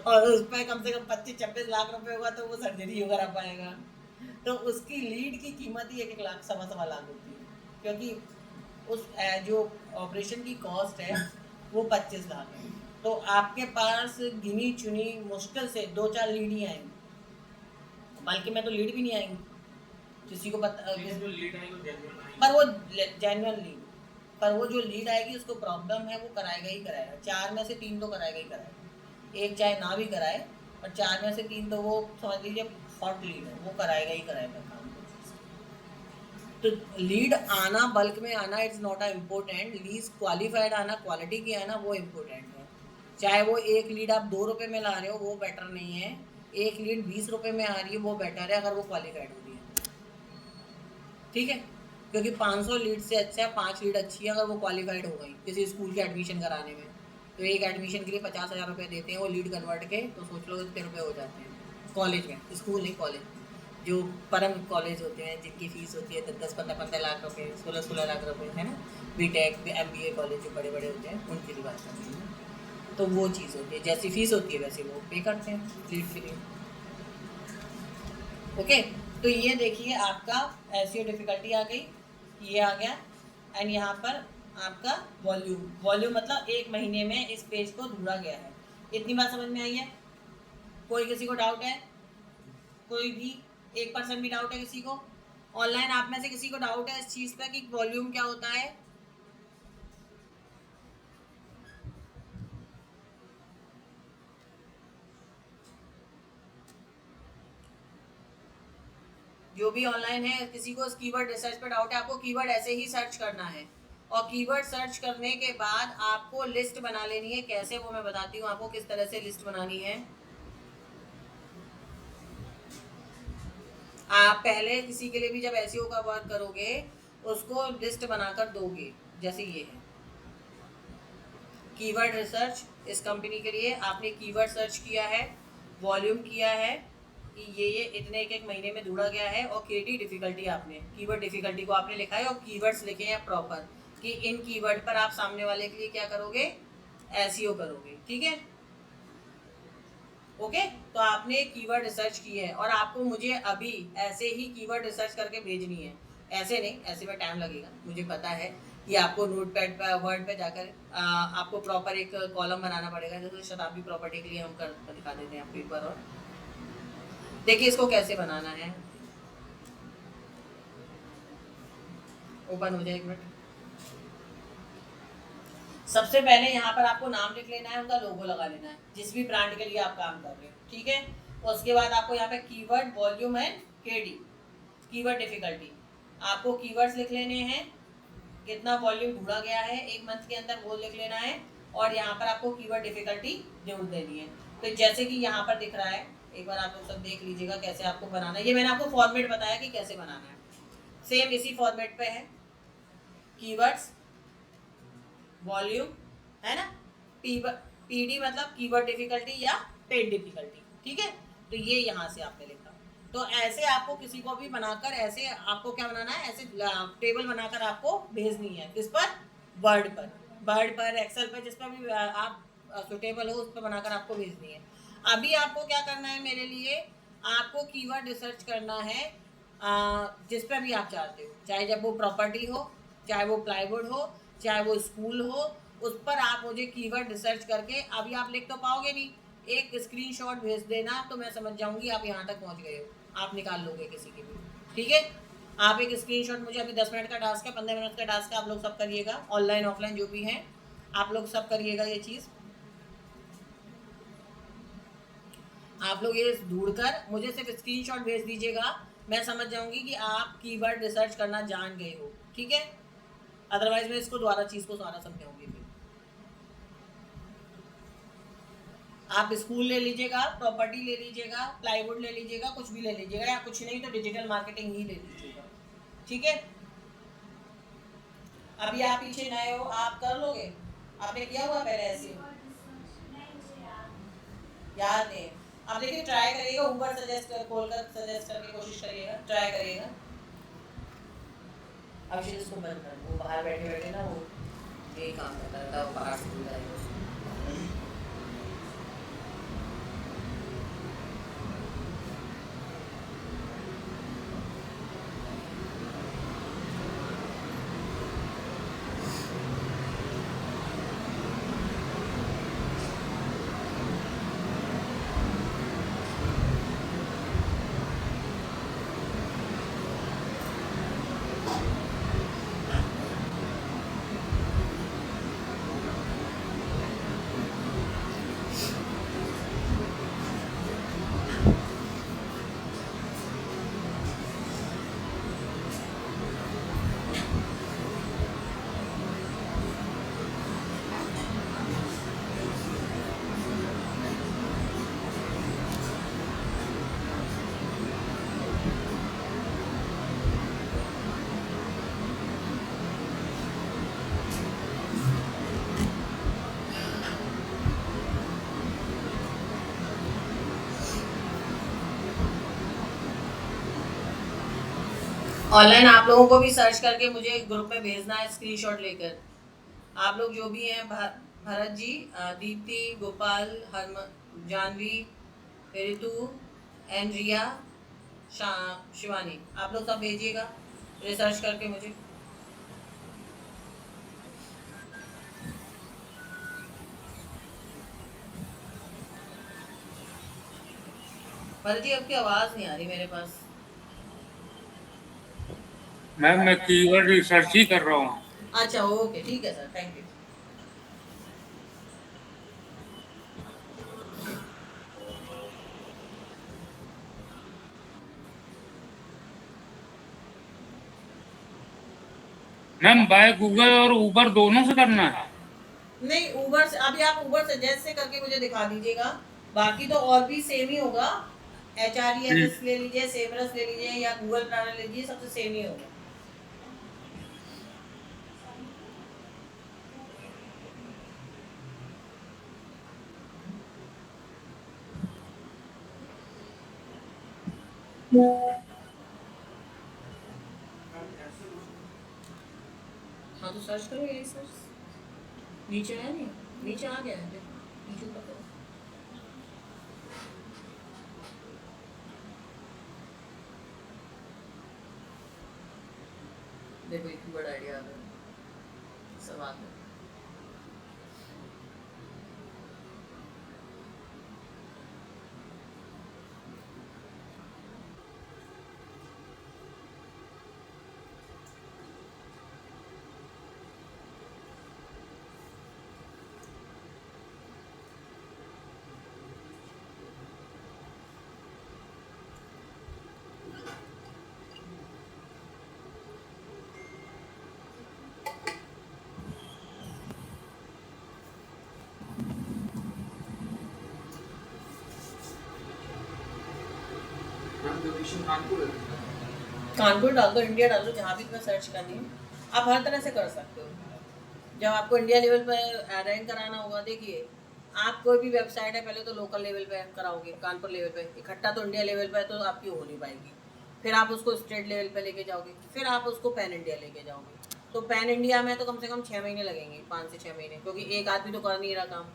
और उस पर कम से कम 25-26 लाख रुपए होगा तो वो सर्जरी ही करा पाएगा। तो उसकी लीड की कीमत ही 1-1 लाख, 1.25 लाख होती है, क्योंकि उस जो ऑपरेशन की कॉस्ट है वो 25 लाख है। तो आपके पास गिनी चुनी मुश्किल से 2-4 लीड ही आएंगी, बल्कि मैं तो लीड भी नहीं आएंगी किसी को पता। जो लीड आएगी पर वो जेन्युइन लीड, पर वो जो लीड आएगी उसको प्रॉब्लम है, वो कराएगा ही कराएगा। 4 में से 3 तो कराएगा ही कराएगा, एक चाहे ना भी कराए, पर 4 में से 3 तो वो समझ लीजिए हॉट लीड है, वो कराएगा ही कराएगा काम। तो लीड आना, बल्क में आना, it's not a important. Lease qualified आना, क्वालिटी की आना, वो इम्पोर्टेंट है। चाहे वो एक लीड आप 2 रुपये में ला रहे हो, वो बेटर नहीं है। एक लीड 20 रुपये में आ रही है, वो बेटर है, अगर वो क्वालिफाइड हो रही है। ठीक है, क्योंकि 500 लीड से अच्छा 5 लीड अच्छी है अगर वो क्वालिफाइड हो गई किसी स्कूल के एडमिशन कराने में। तो एक एडमिशन के लिए 50,000 रुपये देते हैं वो लीड कन्वर्ट के, तो सोच लो कितने रुपये हो जाते हैं कॉलेज में, स्कूल नहीं कॉलेज, जो परम कॉलेज होते हैं जिनकी फ़ीस होती है 10-15 लाख रुपये, 16 लाख रुपये, है ना? BTech MBA कॉलेज जो बड़े बड़े होते हैं उनकी भी बात करते हैं। तो वो चीज़ होती है, जैसी फ़ीस होती है वैसे वो पे करते हैं लीड के लिए। ओके, तो ये देखिए आपका एसईओ डिफिकल्टी आ गई, ये आ गया। एंड यहाँ पर आपका वॉल्यूम मतलब 1 महीने में इस पेज को ढूंढा गया है। इतनी बात समझ में आई है? कोई किसी को डाउट है? कोई भी 1% भी डाउट है किसी को? ऑनलाइन आप में से किसी को डाउट है इस चीज़ पर कि वॉल्यूम क्या होता है? जो भी ऑनलाइन है, किसी को कीवर्ड रिसर्च पे डाउट है, आपको कीवर्ड ऐसे ही सर्च करना है और कीवर्ड सर्च करने के बाद आपको लिस्ट बना लेनी है। कैसे, वो मैं बताती हूँ आपको किस तरह से लिस्ट बनानी है। आप पहले किसी के लिए भी जब एसईओ का वर्क करोगे उसको लिस्ट बनाकर दोगे, जैसे ये है कीवर्ड रिसर्च। इस कंपनी के लिए आपने कीवर्ड सर्च किया है, वॉल्यूम किया है कि ये इतने एक महीने में ढूंढा गया है, और केडी डिफिकल्टी आपने कीवर्ड डिफिकल्टी को आपने लिखा है और कीवर्ड्स लिखे हैं प्रॉपर कि इन कीवर्ड पर आप सामने वाले के लिए क्या करोगे, एसईओ करोगे। ठीक है, ओके। तो आपने कीवर्ड रिसर्च की है और आपको मुझे अभी ऐसे ही कीवर्ड रिसर्च करके भेजनी है। ऐसे नहीं, ऐसे में टाइम लगेगा, मुझे पता है कि आपको नोटपैड पर वर्ड पे जाकर आपको प्रॉपर एक कॉलम बनाना पड़ेगा, जैसे शताब्दी प्रॉपर्टी के लिए हम कर दिखा देते हैं आपको एक बार। और देखिए इसको कैसे बनाना है, ओपन हो जाए एक मिनट। सबसे पहले यहाँ पर आपको नाम लिख लेना है, उनका लोगो लगा लेना है जिस भी ब्रांड के लिए आप काम कर रहे हो। ठीक है, उसके बाद आपको यहाँ पे keyword volume and KD keyword difficulty, आपको कीवर्ड्स लिख लेने हैं, कितना वॉल्यूम ढूंढा गया है 1 मंथ के अंदर वो लिख लेना है, और यहाँ पर आपको कीवर्ड डिफिकल्टी ढूंढ देनी है। तो जैसे कि यहाँ पर दिख रहा है, एक बार आप लोग सब देख लीजिएगा कैसे आपको बनाना है। ये मैंने आपको फॉर्मेट बताया कि कैसे बनाना है, सेम इसी फॉर्मेट पे है। कीवर्ड्स, वॉल्यूम, है ना, पीडी मतलब कीवर्ड डिफिकल्टी या पेड डिफिकल्टी। ठीक है, तो ये यहाँ से आपने लिखा। तो ऐसे आपको किसी को भी बनाकर, ऐसे आपको क्या बनाना है, ऐसे टेबल बनाकर आपको भेजनी है। किस पर? वर्ड पर, एक्सेल पर, जिस पर भी आप सुटेबल हो उस पर बनाकर आपको भेजनी है। अभी आपको क्या करना है मेरे लिए, आपको कीवर्ड रिसर्च करना है जिस पर भी आप चाहते हो, चाहे जब वो प्रॉपर्टी हो, चाहे वो प्लाईवुड हो, चाहे वो स्कूल हो, उस पर आप मुझे कीवर्ड रिसर्च करके, अभी आप लिख तो पाओगे नहीं, एक स्क्रीनशॉट भेज देना तो मैं समझ जाऊंगी आप यहाँ तक पहुँच गए हो, आप निकाल लोगे किसी की भी। ठीक है, आप एक स्क्रीनशॉट मुझे, अभी 10 मिनट का टास्क है, 15 मिनट का टास्क है, आप लोग सब करिएगा, ऑनलाइन ऑफलाइन जो भी हैं आप लोग सब करिएगा ये चीज़। आप लोग ये ढूंढकर मुझे सिर्फ स्क्रीनशॉट भेज दीजिएगा, मैं समझ जाऊंगी कि आप कीवर्ड रिसर्च करना जान गए हो। ठीक है, अदरवाइज मैं इसको दोबारा चीज़ को सारा समझाऊंगी। फिर आप स्कूल ले लीजिएगा, प्रॉपर्टी ले लीजिएगा, प्लाईवुड ले लीजिएगा, कुछ भी ले लीजिएगा, या कुछ नहीं तो डिजिटल मार्केटिंग ही ले लीजिएगा। ठीक है, अभी आप पीछे नए हो, आप कर लोगे, आपने किया हुआ पहले ऐसे? याद नहीं? आप देखिए ट्राई करिएगा, ऊपर खोलकर सजेस्ट करके कोशिश करिएगा, ट्राई करिएगा। अब फिर इसको बंद कर, वो बाहर बैठे बैठे ना वो यही काम करता रहता है, वो बाहर से खुल जाएगा। ऑनलाइन आप लोगों को भी सर्च करके मुझे ग्रुप में भेजना है स्क्रीनशॉट लेकर। आप लोग जो भी हैं, भरत जी, दीप्ति, गोपाल, जानवी, ऋतु, एंड्रिया, शिवानी, आप लोग सब भेजिएगा रिसर्च करके मुझे। भरत जी आपकी आवाज नहीं आ रही मेरे पास। मैम मैं कीवर्ड रिसर्च ही कर रहा हूँ। अच्छा ओके ठीक है sir, thank you. Ma'am by Google और ऊबर दोनों से करना है? नहीं ऊबर से, अभी आप ऊबर सजेस्ट से करके मुझे दिखा दीजिएगा, बाकी तो और भी सेम ही होगा। HREFS ले लीजिए, सेमरस ले लीजिए या गूगल प्लानर ले लीजिए, सबसे सेम ही होगा। हाँ तो सर्च करो यही सर्च, नीचे है नहीं, नीचे आ गया है, नीचे ऊपर करो। देखो एक बड़ा आइडिया आ गया, सब आ गया। कानपुर डाल दो, इंडिया डाल दो, जहाँ भी तुम्हें सर्च करनी है आप हर तरह से कर सकते हो। जब आपको इंडिया लेवल पर रैंक कराना होगा, देखिए आप कोई भी वेबसाइट है पहले तो लोकल लेवल पे कराओगे, कानपुर लेवल पे, इकट्ठा तो इंडिया लेवल पे तो आपकी हो नहीं पाएगी। फिर आप उसको स्टेट लेवल पे लेके जाओगे, फिर आप उसको पैन इंडिया लेके जाओगे। तो पैन इंडिया में तो कम से कम 6 महीने लगेंगे, 5 से 6 महीने, क्योंकि एक आदमी तो कर नहीं रहा काम,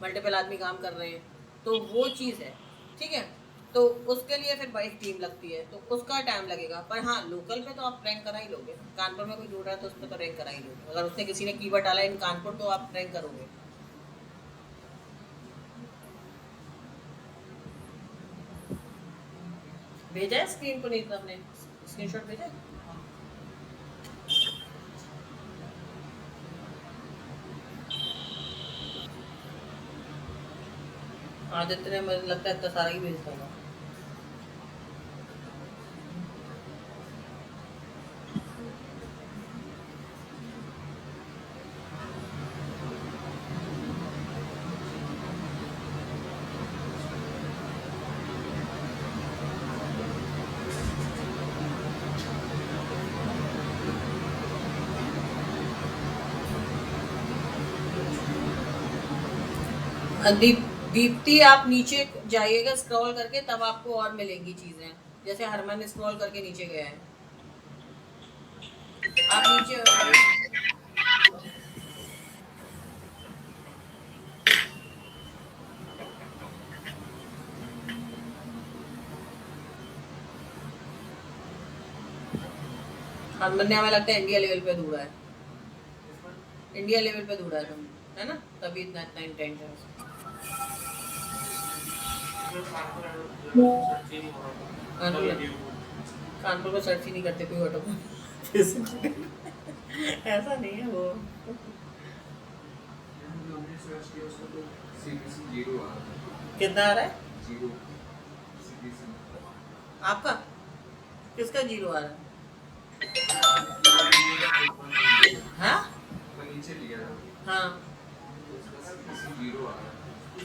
मल्टीपल आदमी काम कर रहे हैं, तो वो चीज़ है। ठीक है, तो उसके लिए फिर एक टीम लगती है, तो उसका टाइम लगेगा। पर हाँ लोकल पे तो आप रैंक करा ही लोगे। कानपुर में कोई जुड़ रहा है तो उस पर तो रैंक करा ही लोगे, अगर उसने किसी ने कीवर्ड डाला इन कानपुर तो आप रैंक करोगे। भेजा है स्क्रीन पर, नहीं आपने स्क्रीनशॉट भेजा है? आदित्य ने मुझे लगता है इतना सारा ही भेज होगा। दीप्ति आप नीचे जाइएगा स्क्रॉल करके, तब आपको और मिलेंगी चीजें। जैसे हरमन स्क्रॉल करके नीचे गया है, आप नीचे हरमन ने हमें लगता है इंडिया लेवल पे ढूंढा है, इंडिया लेवल पे ढूंढा है तुम, है ना, तभी इतना इतना इंटेंट है उसका। कानपुर में सर्च ही नहीं करते कोई ऑटो ऐसा नहीं है वो। कितना आ रहा है आपका? किसका जीरो आ रहा है? हाँ हाँ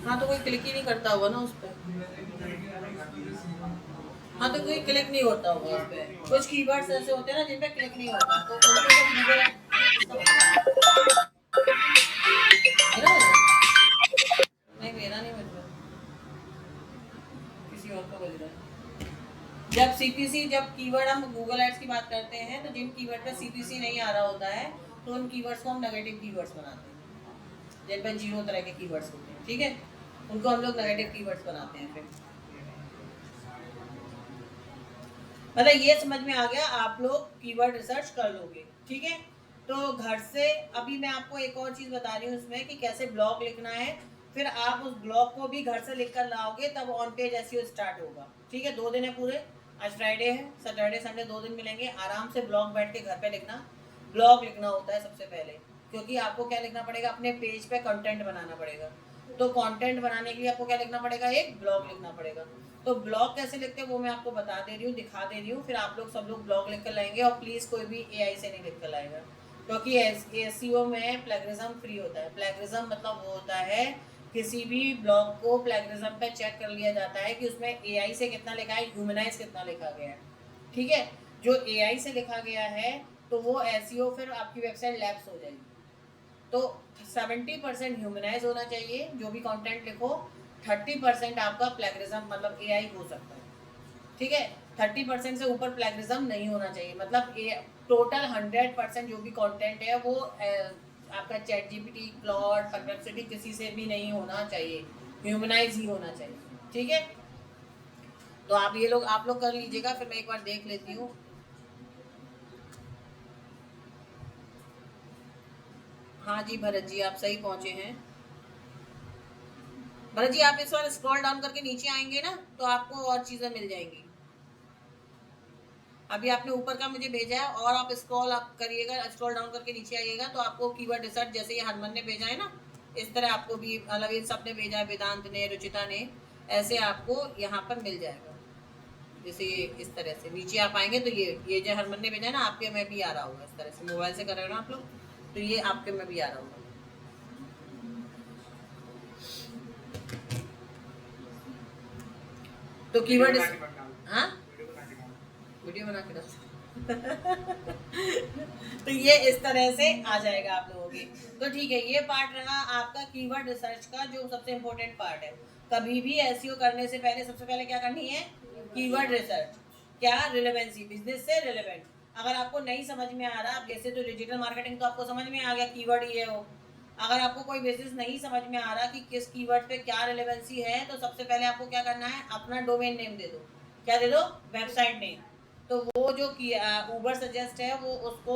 हाँ, तो कोई क्लिक ही नहीं करता होगा ना उस पर। हाँ तो कोई क्लिक नहीं होता होगा उस पर, कुछ कीवर्ड्स ऐसे होते हैं ना जिन पे क्लिक नहीं होता, तो उनको जब गूगल नहीं, मेरा नहीं बज रहा, किसी और का बज रहा है। जब सीपीसी, जब कीवर्ड हम गूगल एड्स की बात करते हैं तो जिन कीवर्ड पे सीपीसी नहीं आ रहा होता है तो उन कीवर्ड्स को हम नेगेटिव कीवर्ड्स बनाते हैं, जिन पे 0 तरह के कीवर्ड्स होते हैं। ठीक है, उनको हम लोग नेगेटिव कीवर्ड्स बनाते हैं। फिर मतलब ये समझ में आ गया, आप लोग कीवर्ड रिसर्च कर लोगे, ठीक है। तो घर से अभी मैं आपको एक और चीज़ बता रही हूँ इसमें कि कैसे ब्लॉग लिखना है, फिर आप उस ब्लॉग को भी घर से लिख कर लाओगे तब ऑन पेज एसईओ स्टार्ट होगा, ठीक है। 2 दिन है पूरे, आज फ्राइडे है, सैटरडे संडे 2 दिन मिलेंगे, आराम से ब्लॉग बैठ के घर पे लिखना। ब्लॉग लिखना होता है सबसे पहले, क्योंकि आपको क्या लिखना पड़ेगा, अपने पेज पे कंटेंट बनाना पड़ेगा। तो कंटेंट बनाने के लिए आपको क्या लिखना पड़ेगा, एक ब्लॉग लिखना पड़ेगा। तो ब्लॉग कैसे लिखते हैं वो मैं आपको बता दे रही हूँ, दिखा दे रही हूँ, फिर आप लोग सब लोग ब्लॉग लिख कर लाएंगे। और प्लीज़ कोई भी एआई से नहीं लिख कर लाएगा, क्योंकि एसईओ में प्लेगरिज्म फ्री होता है। प्लेगरिज्म मतलब वो होता है, किसी भी ब्लॉग को प्लेगरिज्म पे चेक कर लिया जाता है कि उसमें एआई से कितना लिखा है, ह्यूमनाइज कितना लिखा गया है, ठीक है। जो एआई से लिखा गया है तो वो एसईओ फिर आपकी वेबसाइट लैप्स हो जाएगी। तो 70% ह्यूमनाइज होना चाहिए जो भी कंटेंट लिखो, 30% आपका प्लेगरिज्म मतलब एआई हो सकता है, ठीक है। 30% से ऊपर प्लेगरिज्म नहीं होना चाहिए, मतलब टोटल 100% जो भी कंटेंट है वो आपका चैट जीपीटी, क्लॉड, परप्लेक्सिटी किसी से भी नहीं होना चाहिए, ह्यूमनाइज ही होना चाहिए, ठीक है। तो आप ये लोग आप लोग कर लीजिएगा, फिर मैं एक बार देख लेती हूँ। हाँ जी भरत जी, आप सही पहुंचे हैं। भरत जी आप इस बार स्क्रॉल डाउन करके नीचे आएंगे ना तो आपको और चीज़ें मिल जाएंगी। अभी आपने ऊपर का मुझे भेजा है, और आप स्क्रॉल आप करिएगा, स्क्रॉल डाउन करके नीचे आइएगा तो आपको कीवर्ड रिसर्च जैसे ये हरमन ने भेजा है ना, इस तरह आपको भी मतलब इन सब ने भेजा है, वेदांत ने, रुचिता ने, ऐसे आपको यहाँ पर मिल जाएगा। जैसे ये इस तरह से नीचे आप आएंगे तो ये जो हरमन ने भेजा है ना, आपके में भी आ रहा होगा, इस तरह से मोबाइल से कर रहे हो ना आप लोग, तो ये आपके में भी आ रहा होगा। तो कीवर्ड, हाँ वीडियो बना के डाल तो ये इस तरह से आ जाएगा आप लोगों के। तो ठीक है, ये पार्ट रहा आपका कीवर्ड रिसर्च का, जो सबसे इम्पोर्टेंट पार्ट है। कभी भी एसईओ करने से पहले सबसे पहले क्या करनी है, कीवर्ड रिसर्च। क्या, रिलेवेंसी, बिजनेस से रिलेवेंट। अगर आपको नहीं समझ में आ रहा, जैसे तो डिजिटल मार्केटिंग तो आपको समझ में आ गया, कीवर्ड ये हो। अगर आपको कोई बिजनेस नहीं समझ में आ रहा कि किस कीवर्ड पे क्या रिलेवेंसी है, तो सबसे पहले आपको क्या करना है, अपना डोमेन नेम दे दो। क्या दे दो, वेबसाइट नेम। तो वो जो ऊबर सजेस्ट है वो उसको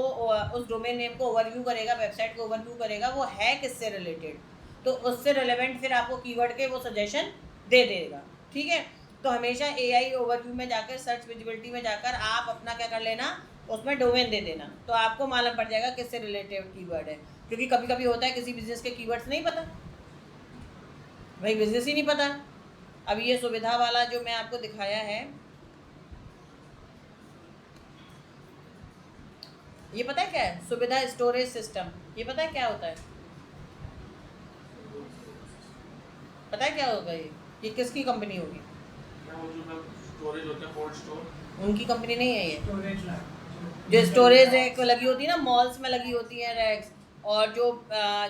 उस डोमेन नेम को ओवरव्यू करेगा, वेबसाइट को ओवरव्यू करेगा, वो है किससे रिलेटेड, तो उससे रिलेवेंट फिर आपको कीवर्ड के वो सजेशन दे देगा, ठीक है। तो हमेशा एआई ओवरव्यू में जाकर, सर्च विजिबिलिटी में जाकर आप अपना क्या कर लेना, उसमें डोमेन दे देना, तो आपको मालूम पड़ जाएगा किससे रिलेटेड कीवर्ड है। क्योंकि कभी कभी होता है किसी बिजनेस के कीवर्ड्स नहीं पता, भाई बिजनेस ही नहीं पता। अभी ये सुविधा वाला जो मैं आपको दिखाया है, ये पता है क्या है, सुविधा स्टोरेज सिस्टम, ये पता है क्या होता है, पता है क्या होगा ये किसकी कंपनी होगी, स्टोरेज होता है, कोल्ड स्टोर, उनकी कंपनी नहीं है ये। जो स्टोरेज रैक लगी होती है ना, मॉल्स में लगी होती है रैक्स, और जो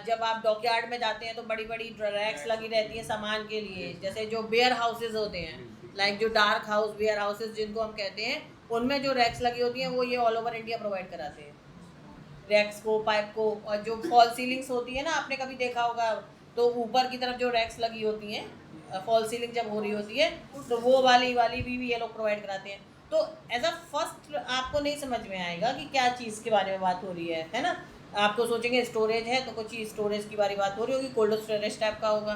जब आप डॉकयार्ड में जाते हैं तो बड़ी बड़ी रैक्स लगी रहती हैं सामान के लिए, जैसे जो वेयर हाउसेज होते हैं, लाइक जो डार्क हाउस वेयर हाउसेज जिनको हम कहते हैं, उनमें जो रैक्स लगी होती हैं वो ये ऑल ओवर इंडिया प्रोवाइड कराते हैं, रैक्स को, पाइप को। और जो फॉल सीलिंग्स होती है ना, आपने कभी देखा होगा, तो ऊपर की तरफ जो रैक्स लगी होती हैं, फॉल सीलिंग जब हो रही होती है, तो वो वाली भी ये लोग प्रोवाइड कराते हैं। तो एज अ फर्स्ट आपको नहीं समझ में आएगा कि क्या चीज़ के बारे में बात हो रही है ना। आपको सोचेंगे स्टोरेज है तो कुछ स्टोरेज की बारी बात हो रही होगी, कोल्ड स्टोरेज टाइप का होगा।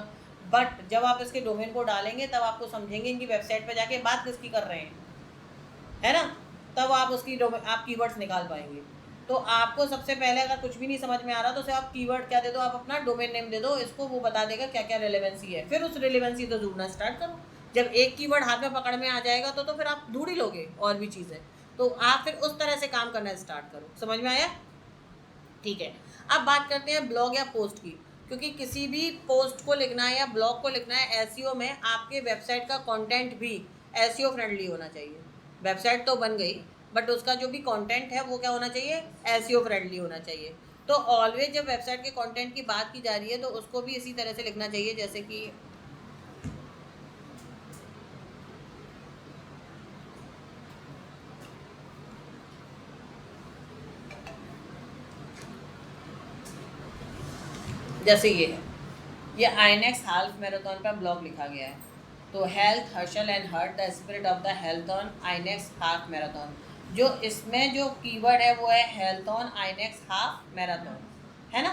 बट जब आप इसके डोमेन को डालेंगे तब आपको समझेंगे इनकी वेबसाइट पे जाके बात किसकी कर रहे हैं, है ना, तब आप उसकी आप कीवर्ड्स निकाल पाएंगे। तो आपको सबसे पहले अगर कुछ भी नहीं समझ में आ रहा तो सिर्फ आप कीवर्ड क्या दे दो, आप अपना डोमेन नेम दे दो इसको, वो बता देगा क्या क्या रिलेवेंसी है, फिर उस रिलेवेंसी को ढूंढना स्टार्ट करो। जब एक कीवर्ड हाथ में पकड़ में आ जाएगा तो फिर आप ढूंढ ही लोगे और भी चीज़ें, तो आप फिर उस तरह से काम करना स्टार्ट करो। समझ में आया, ठीक है। अब बात करते हैं ब्लॉग या पोस्ट की, क्योंकि किसी भी पोस्ट को लिखना है या ब्लॉग को लिखना है एसईओ में, आपके वेबसाइट का कंटेंट भी एसईओ फ्रेंडली होना चाहिए। वेबसाइट तो बन गई, बट उसका जो भी कंटेंट है वो क्या होना चाहिए, एसईओ फ्रेंडली होना चाहिए। तो ऑलवेज जब वेबसाइट के कंटेंट की बात की जा रही है तो उसको भी इसी तरह से लिखना चाहिए, जैसे कि जैसे ये है, ये आईनेक्स हाल्फ मैराथन का ब्लॉग लिखा गया है। तो हेल्थ हर्षल and heart the spirit of the health on आईनेक्स हाफ मैराथन। जो इसमें जो कीवर्ड है वो है हेल्थ ऑन आईनेक्स हाफ मैराथन, है ना।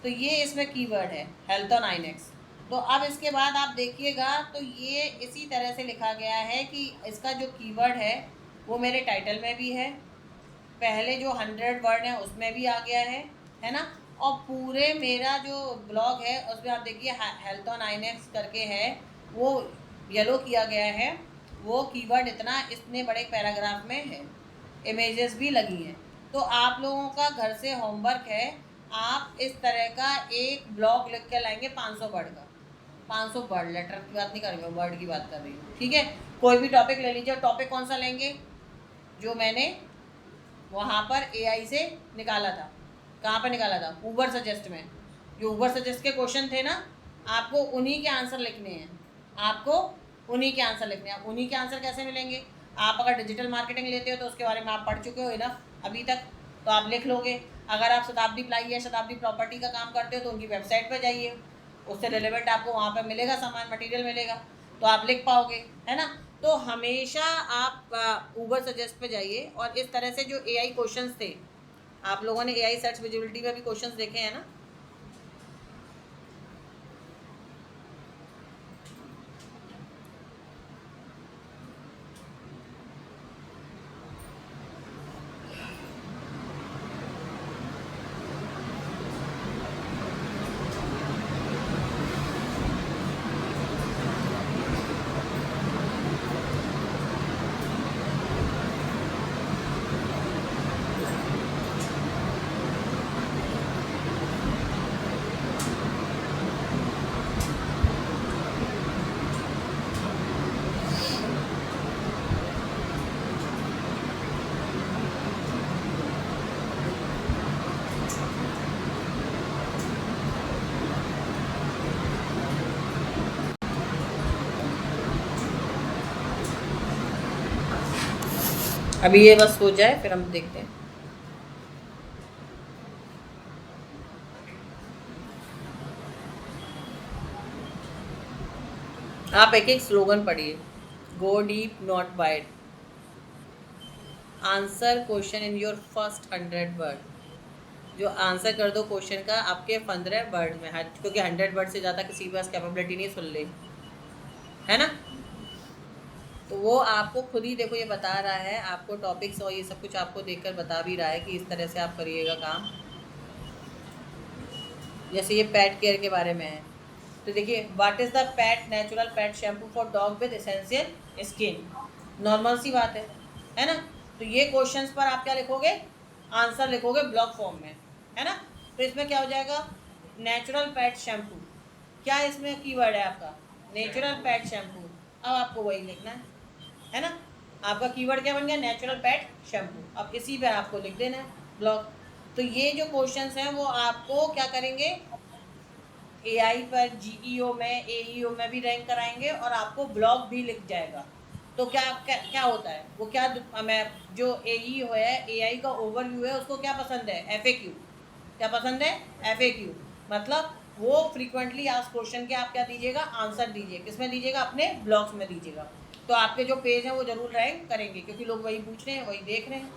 तो ये इसमें कीवर्ड है हेल्थ ऑन आईनेक्स। तो अब इसके बाद आप देखिएगा तो ये इसी तरह से लिखा गया है कि इसका जो कीवर्ड है वो मेरे टाइटल में भी है, पहले जो 100 वर्ड है उसमें भी आ गया है ना। और पूरे मेरा जो ब्लॉग है उसमें आप देखिए हेल्थ ऑन आईनेक्स करके है, वो येलो किया गया है, वो कीवर्ड इतने बड़े पैराग्राफ में है, इमेजेस भी लगी हैं। तो आप लोगों का घर से होमवर्क है, आप इस तरह का एक ब्लॉग लिख के लाएंगे 500 वर्ड का। 500 वर्ड, लेटर की बात नहीं कर रही हूँ, वर्ड की बात कर रही हूँ, ठीक है। कोई भी टॉपिक ले लीजिए। टॉपिक कौन सा लेंगे? जो मैंने वहाँ पर AI से निकाला था। कहाँ पर निकाला था? ऊबर सजेस्ट में। जो ऊबर सजेस्ट के क्वेश्चन थे ना, आपको उन्हीं के आंसर लिखने हैं, आपको उन्हीं के आंसर लिखने हैं। उन्हीं के आंसर कैसे मिलेंगे? आप अगर डिजिटल मार्केटिंग लेते हो तो उसके बारे में आप पढ़ चुके हो इनफ अभी तक, तो आप लिख लोगे। अगर आप शताब्दी प्लाई या शताब्दी प्रॉपर्टी का काम करते हो तो उनकी वेबसाइट पर जाइए, उससे रिलेवेंट आपको वहाँ पर मिलेगा, सामान मटेरियल मिलेगा, तो आप लिख पाओगे, है ना। तो हमेशा आप ऊबर सजेस्ट पे जाइए। और इस तरह से जो AI क्वेश्चंस थे, आप लोगों ने AI सर्च विजिबिलिटी में भी क्वेश्चंस देखे हैं ना। अभी ये बस हो जाए फिर हम देखते हैं। आप एक एक स्लोगन पढ़िए। Go deep not wide, answer question in your first 100 word. जो आंसर कर दो क्वेश्चन का आपके 15 वर्ड में, क्योंकि 100 वर्ड से ज़्यादा किसी के पास कैपेबिलिटी नहीं, सुन ले, है ना। तो वो आपको खुद ही देखो, ये बता रहा है आपको टॉपिक्स और ये सब कुछ आपको देखकर बता भी रहा है कि इस तरह से आप करिएगा काम। जैसे ये पेट केयर के बारे में है, तो देखिए what is the pet natural pet shampoo for dog with essential skin. Normal सी बात है ना। तो ये क्वेश्चंस पर आप क्या लिखोगे? आंसर लिखोगे ब्लॉक फॉर्म में, है ना। तो इसमें क्या हो जाएगा? नेचुरल पेट शैम्पू, क्या इसमें कीवर्ड है आपका? Natural pet shampoo. अब आपको वही लिखना है ना। आपका कीवर्ड क्या बन गया? Natural pet shampoo. अब इसी पे आपको लिख देना है ब्लॉग। तो ये जो क्वेश्चंस हैं वो आपको क्या करेंगे? AI पर GEO में AEO में भी रैंक कराएंगे और आपको ब्लॉग भी लिख जाएगा। तो क्या होता है वो, क्या मैं जो AEO है, AI का ओवरव्यू है, उसको क्या पसंद है? FAQ। क्या पसंद है? FAQ। मतलब वो फ्रीक्वेंटली आस्क्ड क्वेश्चन के आप क्या दीजिएगा? आंसर दीजिए। किसमें दीजिएगा? अपने ब्लॉग्स में दीजिएगा। तो आपके जो पेज हैं वो जरूर रैंक करेंगे, क्योंकि लोग वही पूछ रहे हैं, वही देख रहे हैं,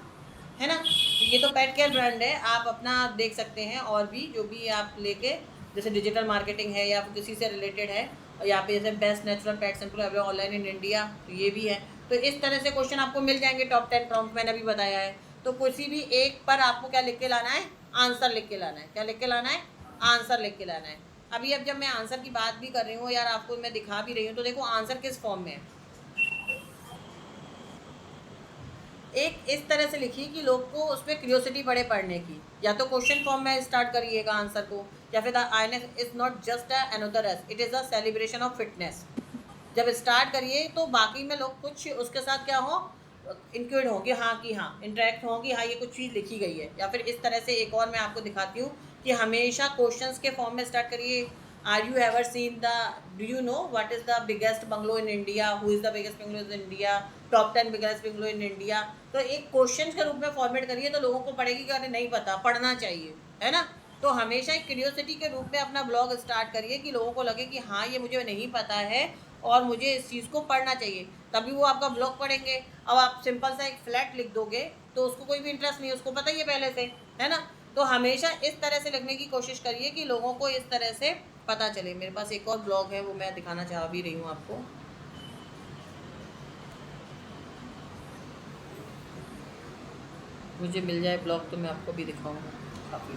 है ना। तो ये तो पेट केयर ब्रांड है, आप अपना देख सकते हैं। और भी जो भी आप लेके, जैसे डिजिटल मार्केटिंग है या किसी से रिलेटेड है, और यहाँ पे जैसे best natural pet shampoo available online in India, तो ये भी है। तो इस तरह से क्वेश्चन आपको मिल जाएंगे। टॉप 10 प्रॉम्प्ट मैंने अभी बताया है। तो किसी भी एक पर आपको क्या लिख के लाना है? आंसर लिख के लाना है। क्या लिख के लाना है? आंसर लिख के लाना है। अभी अब जब मैं आंसर की बात भी कर रही हूँ यार, आपको मैं दिखा भी रही हूँ, तो देखो आंसर किस फॉर्म में है। एक इस तरह से लिखिए कि लोग को उस पर क्यूरियोसिटी बढ़े पढ़ने की। या तो क्वेश्चन फॉर्म में स्टार्ट करिएगा आंसर को, या फिर the Inox is not just another S, it is a celebration of fitness. जब स्टार्ट करिए तो बाकी में लोग कुछ उसके साथ क्या हो, इंक्लूड हो कि हाँ इंटरेक्ट हो कि हाँ ये कुछ चीज़ लिखी गई है। या फिर इस तरह से एक और मैं आपको दिखाती हूँ कि हमेशा क्वेश्चंस के फॉर्म में स्टार्ट करिए। Are you ever seen the, do you know what is the biggest bungalow in India, who is the biggest bungalow in India, top 10 biggest bungalow in India. तो एक क्वेश्चन के रूप में format करिए तो लोगों को पढ़ेगी कि अरे नहीं पता, पढ़ना चाहिए, है ना। तो हमेशा एक क्यूरियोसिटी के रूप में अपना ब्लॉग स्टार्ट करिए कि लोगों को लगे कि हाँ ये मुझे नहीं पता है, और मुझे इस चीज़ को पढ़ना चाहिए, तभी वो आपका ब्लॉग पढ़ेंगे। अब आप सिंपल सा एक फ्लैट लिख दोगे तो उसको कोई भी इंटरेस्ट नहीं है, उसको पता ही है पहले से, है ना। तो हमेशा इस तरह से लिखने की कोशिश करिए कि लोगों को इस तरह से पता चले। मेरे पास एक और ब्लॉग है, वो मैं दिखाना चाह भी रही हूँ आपको। मुझे मिल जाए ब्लॉग तो मैं आपको भी दिखाऊंगा काफ़ी।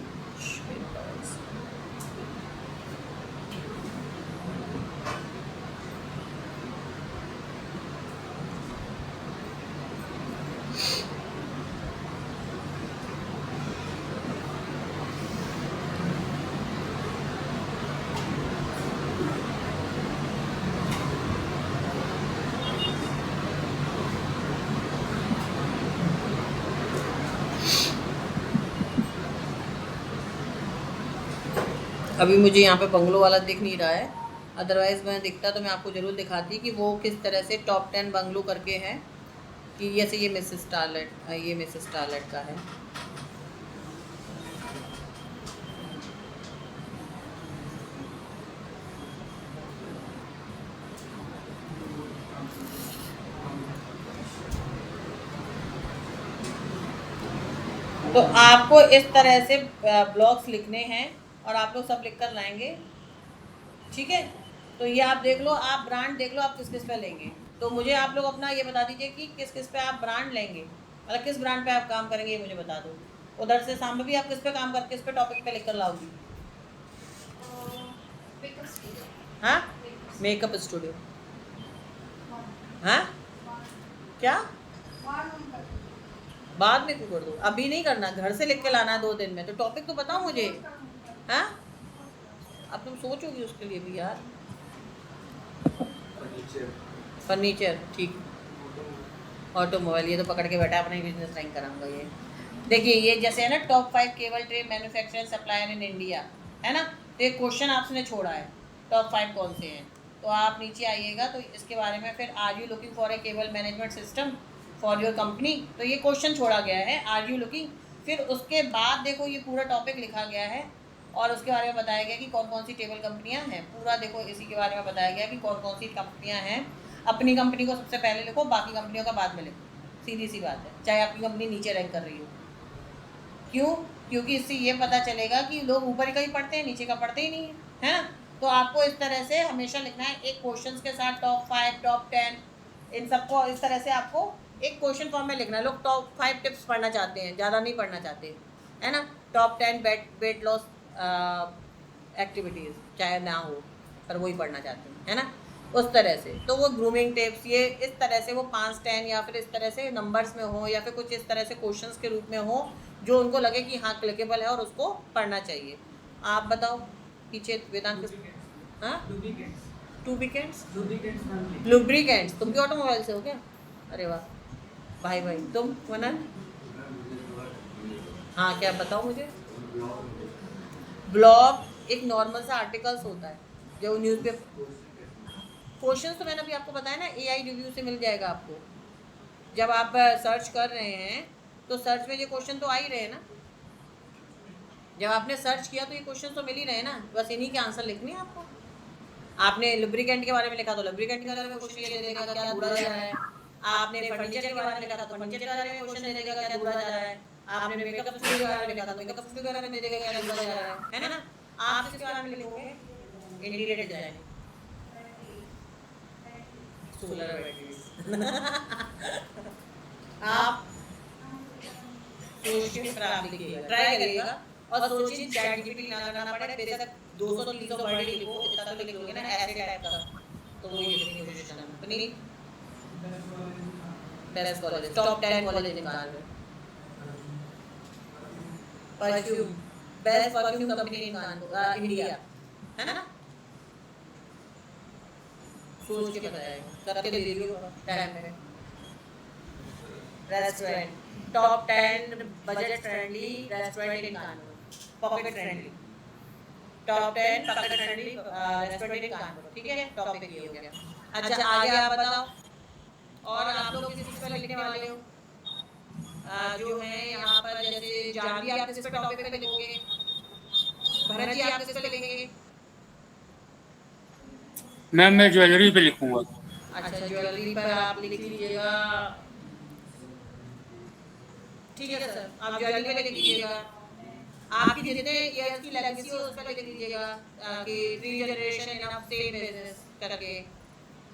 अभी मुझे यहाँ पे बंगलो वाला दिख नहीं रहा है, अदरवाइज़ मैं दिखता तो मैं आपको ज़रूर दिखाती कि वो किस तरह से टॉप 10 बंगलो करके हैं। कि जैसे ये मिसेस स्टारलेट का है। तो आपको इस तरह से ब्लॉग्स लिखने हैं और आप लोग सब लिख कर लाएंगे, ठीक है। तो ये आप देख लो, आप ब्रांड देख लो आप किस किस पे लेंगे। तो मुझे आप लोग अपना ये बता दीजिए कि किस किस पे आप ब्रांड लेंगे, मतलब किस ब्रांड पे आप काम करेंगे, ये मुझे बता दो। उधर से सामने भी आप किस पे काम कर, किस पे टॉपिक पे लिख कर लाओगी? हाँ, मेकअप स्टूडियो। हाँ, क्या बाद में क्यों कर दो, अभी नहीं करना, घर से लिख के लाना है 2 दिन में। तो टॉपिक तो बताओ मुझे। हाँ, अब तुम सोचोगी उसके लिए भी यार। फर्नीचर, ठीक। ऑटोमोबाइल, ये तो पकड़ के बैठा है, अपना ही बिजनेस रैंक कराऊंगा ये। देखिए ये जैसे है ना, top 5 cable tray manufacturer supplier in India, है ना। तो एक क्वेश्चन आपने छोड़ा है, टॉप 5 कौन से हैं। तो आप नीचे आइएगा तो इसके बारे में फिर are you looking for a cable management system for your company, तो ये क्वेश्चन छोड़ा गया है, आर यू लुकिंग। फिर उसके बाद देखो ये पूरा टॉपिक लिखा गया है और उसके बारे में बताया गया कि कौन कौन सी टेबल कंपनियां हैं, पूरा देखो इसी के बारे में बताया गया कि कौन कौन सी कंपनियां हैं। अपनी कंपनी को सबसे पहले लिखो, बाकी कंपनियों का बाद में लिखो, सीधी सी बात है, चाहे आपकी कंपनी नीचे रैंक कर रही हो। क्यों? क्योंकि इससे ये पता चलेगा कि लोग ऊपर का ही पढ़ते हैं, नीचे का पढ़ते ही नहीं है ना। तो आपको इस तरह से हमेशा लिखना है, एक क्वेश्चन के साथ टॉप 5 टॉप 10 इन सबको इस तरह से आपको एक क्वेश्चन फॉर्म में लिखना है। लोग टॉप 5 टिप्स पढ़ना चाहते हैं, ज़्यादा नहीं पढ़ना चाहते, है ना। टॉप 10 वेट लॉस एक्टिविटीज़ चाहे ना हो, पर वही पढ़ना चाहते हैं, है ना, उस तरह से। तो वो ग्रूमिंग टिप्स, ये इस तरह से वो 5-10 या फिर इस तरह से नंबर्स में हो या फिर कुछ इस तरह से क्वेश्चंस के रूप में हो जो उनको लगे कि हाँ क्लिकेबल है और उसको पढ़ना चाहिए। आप बताओ पीछे वेदांत। हाँ, लुब्रिकेंट्स। तुम भी ऑटोमोबाइल से हो क्या? अरे वाह भाई भाई, तुम मनन? हाँ, क्या बताओ मुझे। ब्लॉग एक नॉर्मल सा आर्टिकल्स होता है जो न्यूज़पेपर। क्वेश्चंस तो मैंने अभी आपको बताया ना, AI रिव्यू से मिल जाएगा आपको। जब आप सर्च कर रहे हैं तो सर्च में ये क्वेश्चन तो आ ही रहे हैं ना। जब आपने सर्च किया तो ये क्वेश्चन तो मिल ही रहे हैं ना, बस इन्हीं के आंसर लिखने हैं आपको। आपने लुब्रिकेंट के बारे में लिखा तो लुब्रिकेंट के बारे में क्वेश्चन ये देगा क्या धुला जा रहा है। आपने फर्नीचर के बारे में लिखा तो फर्नीचर के बारे में क्वेश्चन दे देगा क्या धुला जा रहा है। आपने मेकअप स्टूडियो के बारे में लिखा तो मेकअप स्टूडियो के बारे में दे देगा क्या धुला जा रहा है ना। आप इसके बारे में लिखोगे इंटीरियर डिजाइन, सोलर बैटरीज। आप सोच के फिर आप लिखिएगा, ट्राई करिएगा और सोचिए चैट जीपीटी ना करना पड़े। बेशक 200-300 वर्ड ही लिखो, इतना तो लिख लोगे ना ऐसे टाइप का, तो वो ये लिखने की कोशिश करना। अपनी बेस्ट कॉलेज, टॉप 10 कॉलेज निकाल लो। Perfume, best perfume company in India, है ना। सोच के बताएगा, करके दे दीजिए टाइम में। Restaurant, top 10 budget friendly restaurant in Kanpur, pocket friendly, top 10 pocket friendly restaurant in Kanpur, ठीक है। टॉपिक ये हो गया। अच्छा आगे आप बताओ, और आप लोग किस पर लिखने वाले हो? जो है यहाँ पर जैसे जानवी आप किस पे टॉपिक पे लिखोगे, भरत जी आप किस पे लिखेंगे? मैम मैं ज्वेलरी पे लिखूंगा। अच्छा, ज्वेलरी पर आप लिख लीजिएगा। ठीक है सर, आप ज्वेलरी पे लिख लीजिएगा। आपकी जितने ईयर्स की लेगेसी हो उस पर लिख लीजिएगा कि 3 generation in of same business करके।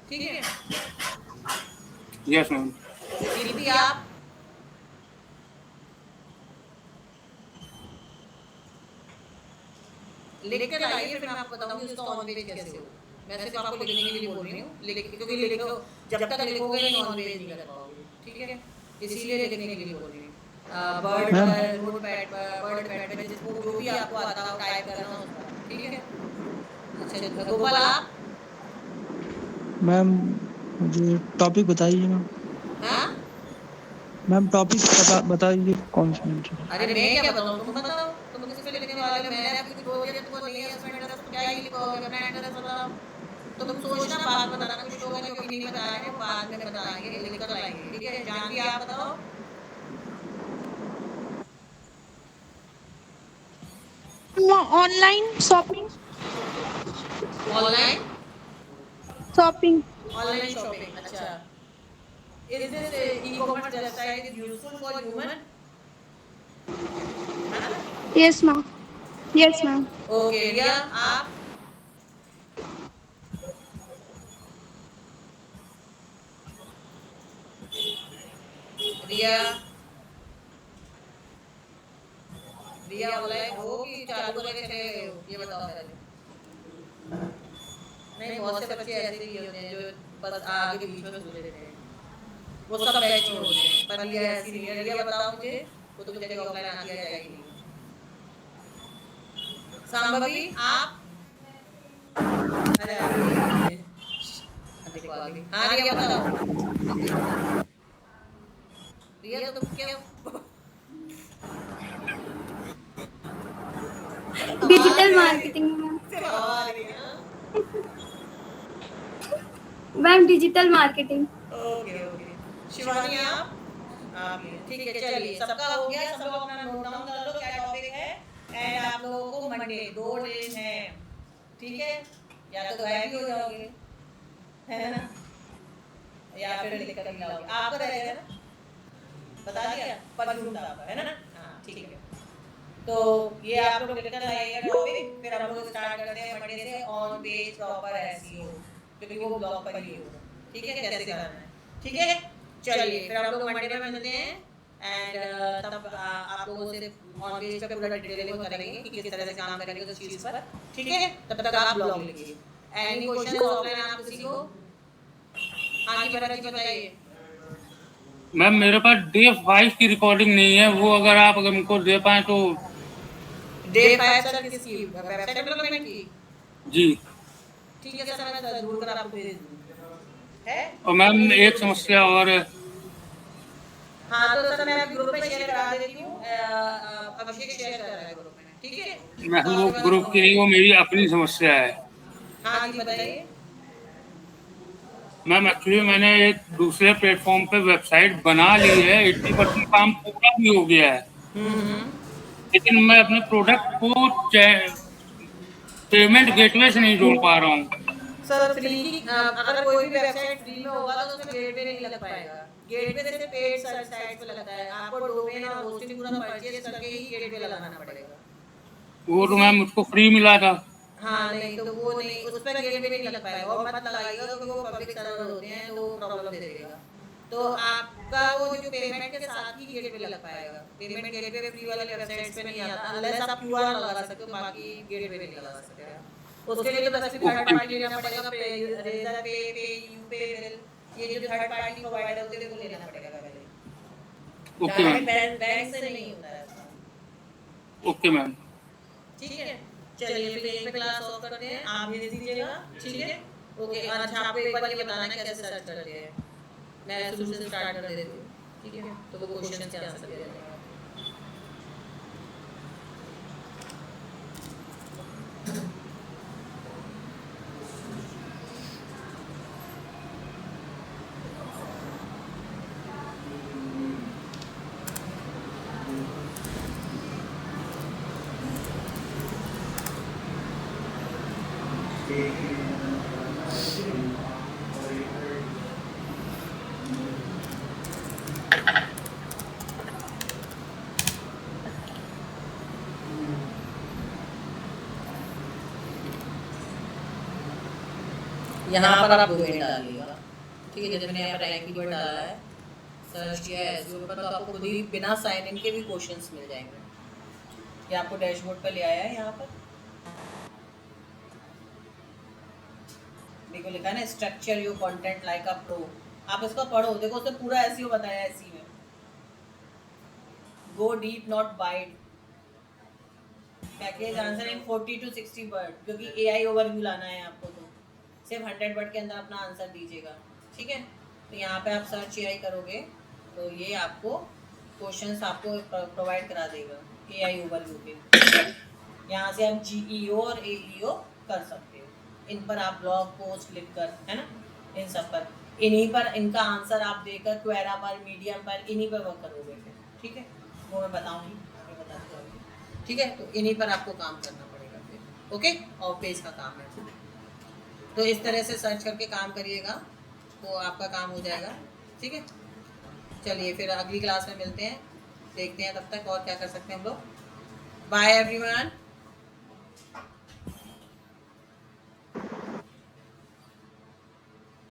ठीक है, यस मैम। लिख दिया आप? लिख कर लाइए, फिर मैं आपको बताऊंगी उसका ऑन पेज कैसे हो। मैं सिर्फ आपको लिखने के लिए बोल रही हूँ, क्योंकि लिखो, जब तक लिखोगे नहीं ऑन पेज नहीं कर पाओगे। ठीक है, इसीलिए लिखने के लिए बोल रही हूँ। बर्ड मैम पर, नोट पैड पर, वर्ड पैड पर, जिसको जो भी आपको आता हो टाइप करना होता। ठीक है। अच्छा गोपाल, आप? मैम मुझे टॉपिक बताइए मैम। हाँ? मैम टॉपिक बता दीजिए कौन सा मैम। अरे मैं क्या बताऊँ, तुम बताओ। तुम किस पे लिखने वाले हो? मैंने आपको कुछ बोल दिया, तुमको नहीं है उसमें एड्रेस, तो क्या ही लिखोगे? अपना एड्रेस बताओ। तो तुम सोचना, बाद में बताना कुछ होगा जो अभी नहीं बताया है, बाद में बताएंगे, लिख कर लाएंगे। ठीक है, जानवी आप बताओ। Online shopping. Online shopping. Online shopping. अच्छा, is this e-commerce website is useful for human? Yes ma'am. Yes ma'am. Okay Riya, आप? रिया, रिया ऑनलाइन हो कि चालू करके चले गए हो, ये बताओ पहले। नहीं, बहुत से बच्चे ऐसे ही होते हैं जो बस आगे बीच में सुन लेते हैं, वो सब बैच में होते हैं। पर रिया ऐसी नहीं है। रिया बताओ मुझे, वो तो मुझे ऑफलाइन आती है जाएगी नहीं। संभवी, आप? अरे देखो आगे। हाँ रिया बताओ। रिया तो तुम क्या digital marketing ma'am. Ma'am digital marketing. Okay okay. Shivani, आप? आप ये ठीक है, चलिए सबका हो गया। सब लोग अपना नोट डाउन कर लो क्या टॉपिक है। एंड आप लोगों को मंडे 2 डेज हैं। ठीक है, या तो गायब ही हो जाओगे, है ना, या फिर लिख कर लाओगे। आपका रहेगा ना, बता दिया पर झूठा आपका है ना। हाँ ठीक है, तो ये आप लोग लिख कर लाइएगा टॉपिक। फिर हम लोग स्टार्ट करते हैं मंडे से ऑन पेज प्रॉपर एसईओ, क्योंकि वो ब्लॉग पर ही होगा। ठीक है, कैसे करना है। ठीक है, चलिए फिर हम लोग मंडे में मिलते हैं। एंड तब आप लोगों से ऑन पेज पे पूरा डिटेल में करेंगे कि किस तरह से काम करेंगे उस चीज़ पर। ठीक है, तब तक आप ब्लॉग लिखिए। एनी क्वेश्चन ऑफलाइन आप किसी को? हाँ जी भरत जी बताइए। मैम मेरे पास डे 5 की रिकॉर्डिंग नहीं है, वो अगर आप हमको दे पाए तो। डे 5 सर किसकी? वेबसाइट डेवलपमेंट की? जी। ठीक है सर, मैं ढूंढ कर आपको भेज दूँगा। है? और मैम एक समस्या और है। हाँ तो सर मैं ग्रुप में शेयर करा देती हूँ। अभिषेक शेयर कर रहा है ग्रुप में। ठीक है, मैं तो वो आपके ग्रुप पास। की नहीं, वो मेरी अपनी समस्या है। हाँ जी बताइए। मैम एक्चुअली मैंने एक दूसरे प्लेटफॉर्म पे वेबसाइट बना ली है, 80% काम पूरा भी हो गया है, लेकिन मैं अपने प्रोडक्ट को पेमेंट गेटवे से नहीं जोड़ पा रहा हूँ। सर फ्री की अगर कोई भी वेबसाइट फ्री में होगा तो उसमें गेटवे नहीं लग पाएगा। गेटवे से पेड साइट पे लगता है। आपको डोमेन और होस्टिंग पूरा परचेज करके ही गेटवे लगाना पड़ेगा। वो तो मैम मुझको फ्री मिला था। हाँ नहीं तो वो नहीं, उस पर गेटवे नहीं लग पाएगा। और मत लगाइएगा क्योंकि वो पब्लिक सर्वर होते हैं तो वो प्रॉब्लम दे देगा। तो आपका वो जो पेमेंट के साथ ही गेटवे लग पाएगा। पेमेंट गेटवे फ्री वाले वेबसाइट पे नहीं आता, अनलेस आप क्यूआर लगा सकते हो, बाकी गेटवे नहीं लगा सकते आप। उसके लिए तो बस थर्ड पार्टी लेना पड़ेगा। रेजर पे, यूपे, ये जो थर्ड पार्टी प्रोवाइडर होते हैं वो लेना पड़ेगा पहले। Okay ma'am. बैंक से नहीं होता है। Okay ma'am. ठीक है, चलिए फिर यहीं पे क्लास ऑफ करते हैं। आप भेज दीजिएगा। ठीक है, ओके। अच्छा आपको एक बार ये बताना है कैसे सर्च करते हैं। मैं शुरू से स्टार्ट कर देती हूँ। ठीक है, तो वो क्वेश्चन के आंसर दे देंगे। ठीक है। यहाँ पर आप डोमेन डालिएगा, ठीक है। जैसे मैंने यहाँ पर रैंक कीवर्ड डाला है, सर्च किया है एसईओ पर, तो आपको खुद ही बिना साइन इन के भी क्वेश्चंस मिल जाएंगे। ये आपको डैशबोर्ड पर ले आया है, यहाँ पर देखो लिखा है ना, structure your content like a pro. आप इसको पढ़ो, देखो उसने पूरा एसईओ बताया है इसी में। Go deep not wide, package answer in 40 to 60 word, क्योंकि एआई ओवरव्यू लाना है आपको, तो सिर्फ 100 वर्ड के अंदर अपना आंसर दीजिएगा, ठीक है। तो यहाँ पे आप सर्च एआई करोगे तो ये आपको क्वेश्चंस आपको प्रोवाइड करा देगा एआई ओवरव्यू के। यहाँ से आप जीईओ और एईओ कर सकते हो, इन पर आप ब्लॉग पोस्ट लिख कर, है ना, इन सब पर, इन्हीं पर इनका आंसर आप देकर क्वेरा पर, मीडियम पर, इन्हीं पर वर्क करोगे फिर, ठीक है। वो मैं बताऊँगी, बताती हूँ, ठीक है। तो इन्हीं पर आपको काम करना पड़ेगा फिर, ओके। और पेज का काम है, तो इस तरह से सर्च करके काम करिएगा तो आपका काम हो जाएगा, ठीक है। चलिए फिर अगली क्लास में मिलते हैं, देखते हैं तब तक और क्या कर सकते हैं हम लोग। Bye everyone.